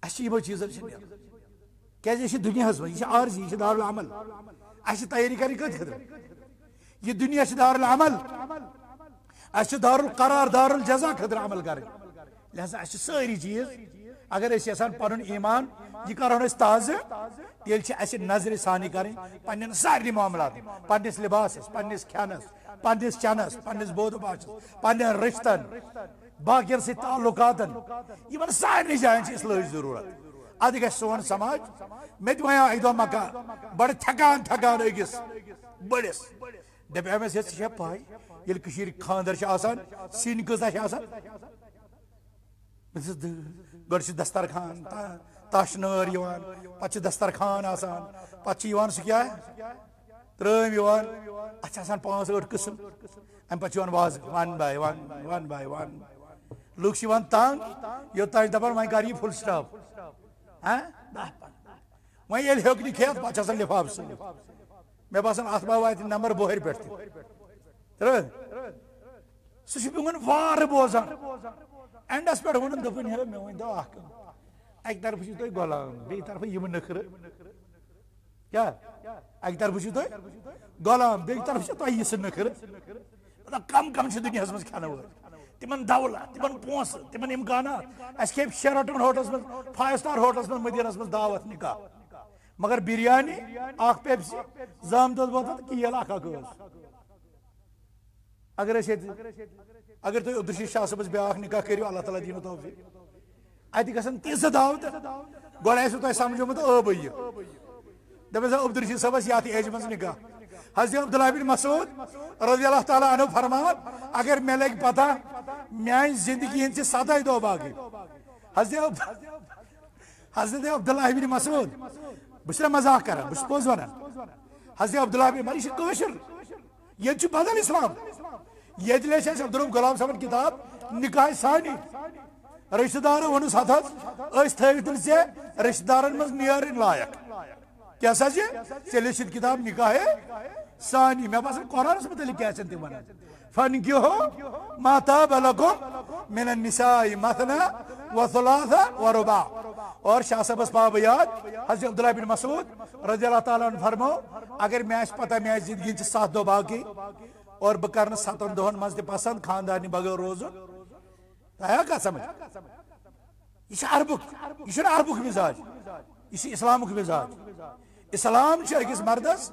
اَسہِ چھِ یِمو چیٖزو نِش نیرُن کیٛازِ یہِ چھِ دُنیاہس منٛز یہِ چھِ عارضی یہِ چھِ دارالعمل اَسہِ چھِ تیٲری کرٕنۍ کٔتھۍ خٲطرٕ یہِ دُنیا چھِ دارالعمل اَسہِ چھِ دارالقرار دارالجزا خٲطرٕ عمل کرٕنۍ لہذا اَسہِ چھِ سٲری چیٖز اگر أسۍ یژھان پنُن ایمان یہِ کرہون أسۍ تازٕ تیٚلہِ چھِ اَسہِ نظرِ ثانی کرٕنۍ پننٮ۪ن سارنٕے معاملاتن پننِس لباسس پننِس کھٮ۪نس پننِس چٮ۪نس پننِس بودٕ باشس پننٮ۪ن رشتن باقین سۭتۍ تعلقاتن یِمن سارنٕے جاین چھِ اصلٲحٕچ ضروٗرت ادٕ گژھِ سون سماج مےٚ تہِ وَنیو اَکہِ دۄہ مکان بڑٕ تھکان أکِس بٔڑِس دپیو مےٚ ژےٚ چھےٚ پاے ییٚلہِ کٔشیٖرِ خانٛدر چھِ آسان سِنۍ کۭژاہ چھِ آسان گۄڈٕ چھِ دسترخان تش نٲر یِوان پتہٕ چھِ دسترخان آسان پتہٕ چھِ یِوان سُہ کیٛاہ ترٲم یِوان اَتھ چھِ آسان 5-8 قٕسٕم اَمہِ پَتہٕ چھِ یِوان وازٕ وَن باے وَن لُکھ چھِ یِوان تنٛگ یوٚتانۍ چھِ دَپان وۄنۍ کر یہِ فُل سٹاپ وۄنۍ ییٚلہِ ہیوٚک نہٕ کھٮ۪تھ پَتہٕ چھِ آسان لِفاف سۭتۍ مےٚ باسان اَتھ ما واتہِ نمبر بۄہرِ پٮ۪ٹھ تہِ سُہ چھُ میون وارٕ بوزان اینڈَس پٮ۪ٹھ ووٚنُن دوٚپُن ہے مےٚ ؤنۍ تو اَکھ اَکہِ طرفہٕ چھِو تُہۍ غۄلام بیٚیہِ طرفہٕ یِم نٔکھرٕ کیٛاہ اَکہِ طرفہٕ چھِو تُہۍ غۄلام بیٚیہِ طرفہٕ چھِ تۄہہِ سُہ نٔکھرٕ مطلب کم چھِ دُنیاہَس منٛز کھٮ۪نہٕ وٲلۍ تِمن دولت تِمن پونٛسہٕ تِمن اِمکانات اَسہِ کھیٚیہِ شیرٹن ہوٹلَس منٛز 5 سٹار ہوٹلَس منٛز مدیٖنَس منٛز دعوت نِکاح مگر بِریانی اکھ پیپسی زامہٕ دۄد بوتل تہٕ کیل اکھ ٲس اگر أسۍ ییٚتہِ اگر تُہۍ عبدالرشیٖد شاہ صٲبَس بیٛاکھ نِکاح کٔرِو اللہ تعالیٰ دِیٖنو توفیٖق اَتہِ گژھن تیٖژٕ دعوتہٕ گۄڈٕ آسِوٕ تۄہہِ سمجھومُت ٲبٕے یہِ دَپان سا عبدالرشیٖد صٲبَس یَتھ ایجہِ منٛز نِکاح حضرت عبداللہ بن مسعود رضی اللہ تعالیٰ عنہ فرماوان اگر مےٚ لگہِ پتہ میانہِ زندگی ہٕنٛدۍ چھِ 7 دۄہ باقٕے حضرت عبداللہ بن مسعود بہٕ چھُس نہ مذاق کران بہٕ چھُس پوٚز ونان حضرت عبداللہ بن یہِ چھُ کٲشُر ییٚتہِ چھُ بدل اسلام ییٚتہِ لیٚچھ اَسہِ عبدالرحم غلام صٲبن کِتاب نِکاح ثانی رشتہٕ دارو ووٚنُس ہتھ أسۍ تھٲوِتھ ژےٚ رشتہٕ دارن منٛز نیرٕنۍ لایق کیٛاہ سا چھِ ژےٚ لیٚچھِتھ کِتاب نِکاح ثانی مےٚ باسان قرآنس متعلق کیٛاہ چھَن تِم وَنان فَانكِحُوا مَا طَابَ لَكُم مِنَ النِّسَاءِ مَثْنَىٰ وَثُلَاثَ وَرُبَاعَ اور شاہ صٲبس پاو بہٕ یاد حضرت عبداللہ بن مسعود رضی اللہ تعالیٰ عنہ فرمو اگر مےٚ آسہِ پتہ مےٚ آسہِ زندگی ہٕنٛدۍ چھِ 7 دۄہ باقٕے اور بہٕ کرٕ نہٕ 7 دۄہن منٛز تہِ پسنٛد خاندارنہِ بغٲر روزُن آیا کتھ سمجھ یہِ چھُ عربُک یہِ چھُنہٕ عربُک مِزاج یہِ چھُ اسلامُک مِزاج اسلام چھُ أکِس مردس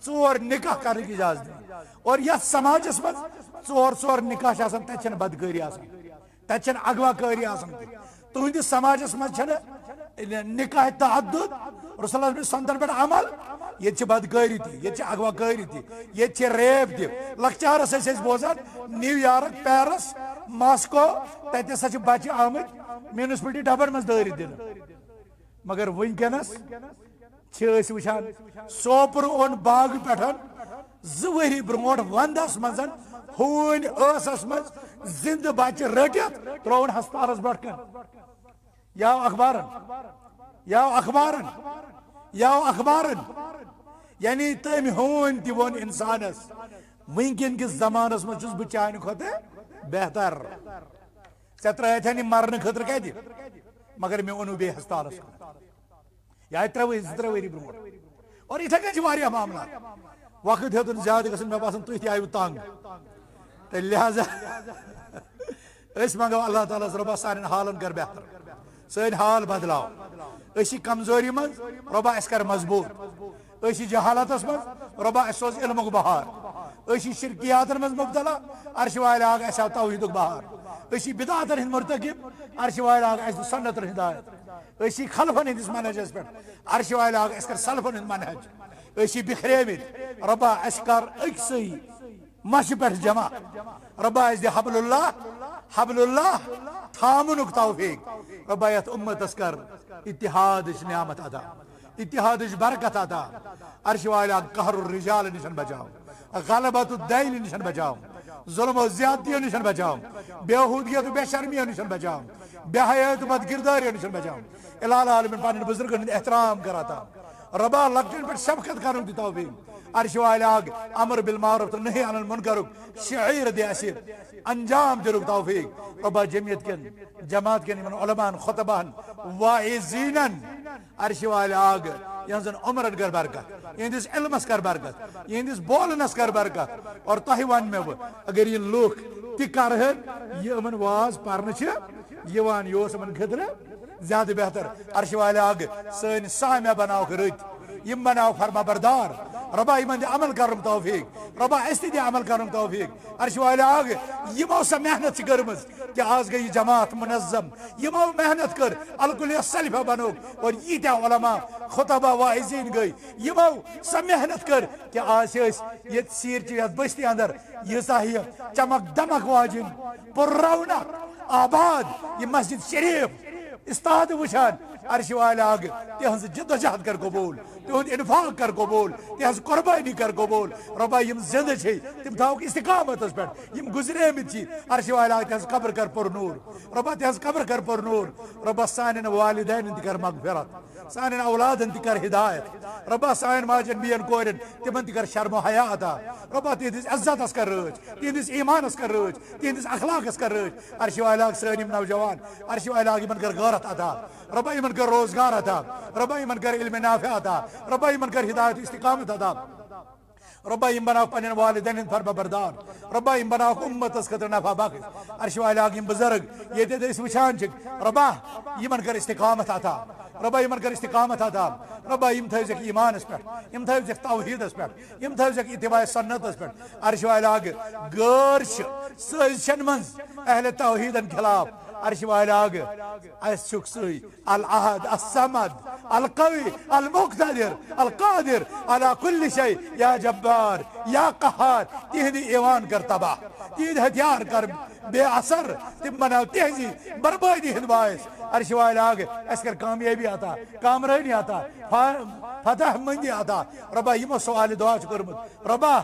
4 نِکاح کرنٕکۍ اجازت دِوان اور یتھ سماجس منٛز 4 نِکاح چھِ آسان تتہِ چھنہٕ بدکٲری آسان تتہِ چھنہٕ اغوا کٲری آسان تُہنٛدِس سماجس منٛز چھنہٕ نِکاح تعدُد رسول اللہ سنتن پٮ۪ٹھ عمل ییٚتہِ چھِ بدکٲری تہِ ییٚتہِ چھِ اغوا کٲری تہِ ییٚتہِ چھِ ریپ تہِ لۄکچارس ٲسۍ أسۍ بوزان نیو یارک پیرس ماسکو تتہِ ہسا چھِ بچہِ آمٕتۍ میونسپلٹی ڈبن منٛز دٲرِتھ دِنہٕ مگر وٕنکیٚنس چھِ أسۍ وٕچھان سوپور اوٚن باغہٕ پٮ۪ٹھ 2 ؤری برونٛٹھ ونٛدس منٛز ہوٗنۍ ٲسس منٛز زندٕ بچہِ رٔٹِتھ ترٛووُن ہسپتالس برٛونٛٹھ کَنۍ یاو اخبارن یعنی تٔمۍ ہوٗنۍ تہِ ووٚن انسانس وٕنکیٚن کِس زمانس منٛز چھُس بہٕ چانہِ کھۄتہٕ بہتر ژےٚ ترٛٲیتھن یہِ مرنہٕ خٲطرٕ کتہِ مگر مےٚ اوٚنوُ بیٚیہِ ہسپتالس یہِ آیہِ 2-3 ؤری برونٛٹھ اور یِتھے کٔنۍ چھِ واریاہ معاملات وقت ہیوٚتُن زیادٕ گژھُن مےٚ باسان تُہۍ تہِ آیوٕ تنٛگ تہٕ لہذا أسۍ منٛگو اللہ تعالیٰ ہس رۄبا سانٮ۪ن حالن کر بہتر سٲنۍ حال بدلاو أسۍ چھِ کمزوری منٛز رۄبا اَسہِ کر مضبوٗط أسۍ چھِ جہالتس منٛز رۄبا اَسہِ سوز علمُک بہار أسۍ چھِ شرکیاتن منٛز مُبتلا عرشہِ والہِ آگ اَسہِ آو توحیٖدُک بہار أسۍ چھِ بِدعاتن ہٕنٛدۍ مرتقب عرشہِ والہِ آگ اَسہِ دِژ سنتُن ہدایت أسۍ چھِ خلفن ہٕنٛدِس منہجس پٮ۪ٹھ عرشہِ والہِ آگ اَسہِ کر سلفن ہُنٛد منہج أسۍ چھِ بِکھرٲومٕتۍ رۄبا اَسہِ کر أکسٕے مچھِ پٮ۪ٹھ جمع رۄبا اَسہِ دِ حبل اللہ تھامنُک توفیٖق رۄبا یتھ اُمتس کر اتحادٕچ نعمت عطا اتحادٕچ برکت عطا عرشہِ والہِ آگ قہر الرجال نِش بچاو غلبت الدیل نِش بچاو ظلم و زیادتیو نِش بچاو بےحوٗدگی تہٕ بے شرمیو نِش بچاو بے حیا تہٕ بد کردٲریو نِش بچاو الٰہِ العالمیٖن پنٕنٮ۪ن بُزرگن ہُنٛد احترام کر عطا رۄبا لۄکٹٮ۪ن پٮ۪ٹھ شفقت کرُن تہِ توفیٖق عرشہِ والہِ آگ امر بالمعروف تہٕ نہی عن المنکرُک شعیٖر دِ اَسہِ انجام دِنُک توفیٖق رۄبا جمعیت کٮ۪ن جماعت کٮ۪ن یِمن علماہن خطباہن واعظیٖنن عرشہِ والہِ آگ یِہنٛزن عمرن کر برکت یِہنٛدِس علمس کر برکت یِہنٛدِس بولنس کر برکت اور تۄہہِ ون مےٚ بہٕ اگر یہِ لُکھ تہِ کرہن یہِ یِمن واز پرنہٕ چھِ یِوان یہِ اوس یِمن خٲطرٕ زیادٕ بہتر عرشہِ والہِ آگ سٲنۍ سامع بناوکھ رٕتۍ یِم بناوکھ فرما بردار رۄبا یِمن دِ عمل کرنُک توفیٖق رۄبا اَسہِ تہِ دِ عمل کرنُک توفیٖق عرشہِ والہِ آگ یِمو سۄ محنت چھِ کٔرمٕژ کہ آز گٔے یہِ جماعت منظم یِمو محنت کٔر الکُلہِ سلفہ بنووُکھ اور ییٖتیاہ علما خطبہ واعظیٖن گٔے یِمو سۄ محنت کٔر کہ آز چھِ أسۍ ییٚتہِ سیٖرچہِ یتھ بستی اندر ییٖژاہ یہِ چمک دمک واجیٚنۍ پُر رونق آباد یہِ مسجد شریٖف استاد وشان عرش والا آگ تہذ جدوجہد کر قبول تہد انفاق کر قبول تہذ قربانی کر قبول ربا یم زندہ چھ تم تھاوک استقامت اس پہ یم گزرے مت عرش والا آگ تہذ قبر کر پر نور ربا تہذ قبر کر پر نور ربا سانن والدین تہ کر مغفرت سانن اولادن تہ کر ہدایت ربا سان ماجن بین کورن تمن تہ کر شرم و حیا عطا ربا تہندس عزت اس کر رچ تہندس ایمان اس کر رچ تہندس اخلاق اس کر رچ عرش والا آگ سٲنِم نوجوان عرش والا آگ یمن کر غیرت عطا ربا یمن کر روزگار عطا ربا یمن کر علم نافع عطا ربا یمن کر ہدایت استقامت عطا ربا یم بناو پنن والدین فرما بردار ربا یم بناو امتس خطر نفع بخش عرش والا آگ یم بزرگ یہ اس وچان چھ ربا یمن کر استقامت عطا ربا یمن کر استقامت عطا ربا یم تھٲیزیکھ ایمانس پہ یم تھٲیزیکھ توحیدس پہ یم تھٲیزیکھ اتباع سنتس پہ عرش والا آگ غیر سازشن من اہل توحیدن خلاف عرش والا آگ اس چھک سی العہد الصمد القوی المقتدر القادر على كل شيء یا جبار یا قہار تہندی ایوان کر تباہ تہند ہتھیار کر بے اثر تم بناو تہذی بربادی ہند باعث عرش والا آگ اس کر کامیابی عطا کامرانی عطا فتح مندی عطا ربا یمو سوال دعا چھ کرمت ربا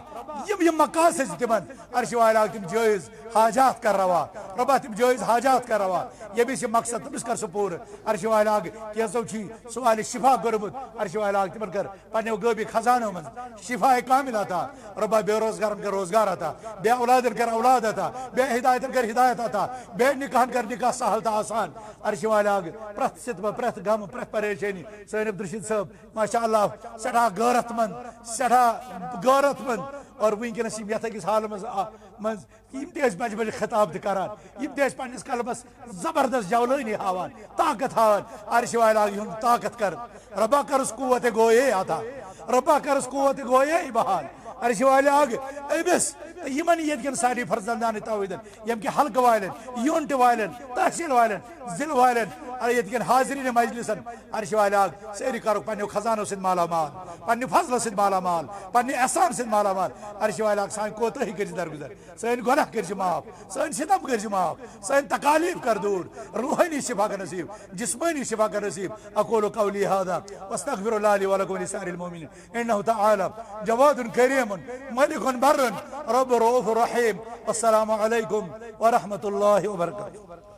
یم مقاصد تمن عرش والا آگ تم جائز حاجات کر روا ربا تم جائز حاجات کر روا یہ بھی مقصد تمس کر سپور عرش والا آگ کیسو چھ سوال شفا کرمت عرش والا آگ تمن کر پنیو غیبی خزانو من شفا کامل عطا ربا بے روزگارن کر روزگار عطا بے اولادن کر اولاد عطا بے ہدایتن کر ہدایت عطا بے نکاحن کر نکاح سہل تا آسان عرش والا آگ پرت ستم پرت غم پرت پریشانی سین عبدالرشید صاحب ماشاء اللہ سٹھا غیرت مند اور ونکس یت أکس حال من بجہ بجہ خطاب تہ کران پنس قلبس زبردست جولانی ہاوان طاقت ہاوان عرش والا آگ ہند طاقت کر ربا کرس قوت گوئے عطا ربا کرس قوت گوئے بحال عرش والا آگ امس یمن یتکن ساری فرزندان توحیدن یم کہ حلقہ والن یونٹ والن تحصیل والن ضلع والن یتکن حاضرین مجلسن عرش والا آگ سیری کرو پنو خزانو سن مالا مال پنہ فضل سن مالا مال پنہ احسان سن مالا مال عرش والا آگ سان کوتاہی کر درگزر سن گناہ کر معاف سن ستم کر معاف سن تکالیف کر دور روحانی شفا کا نصیب جسمانی شفا کا نصیب اقول قولی هذا واستغفر الله لي ولكم ولسائر المؤمنين انه تعالى جواد كريم ملك بر رب رؤوف رحيم والسلام عليكم ورحمة الله وبركاته.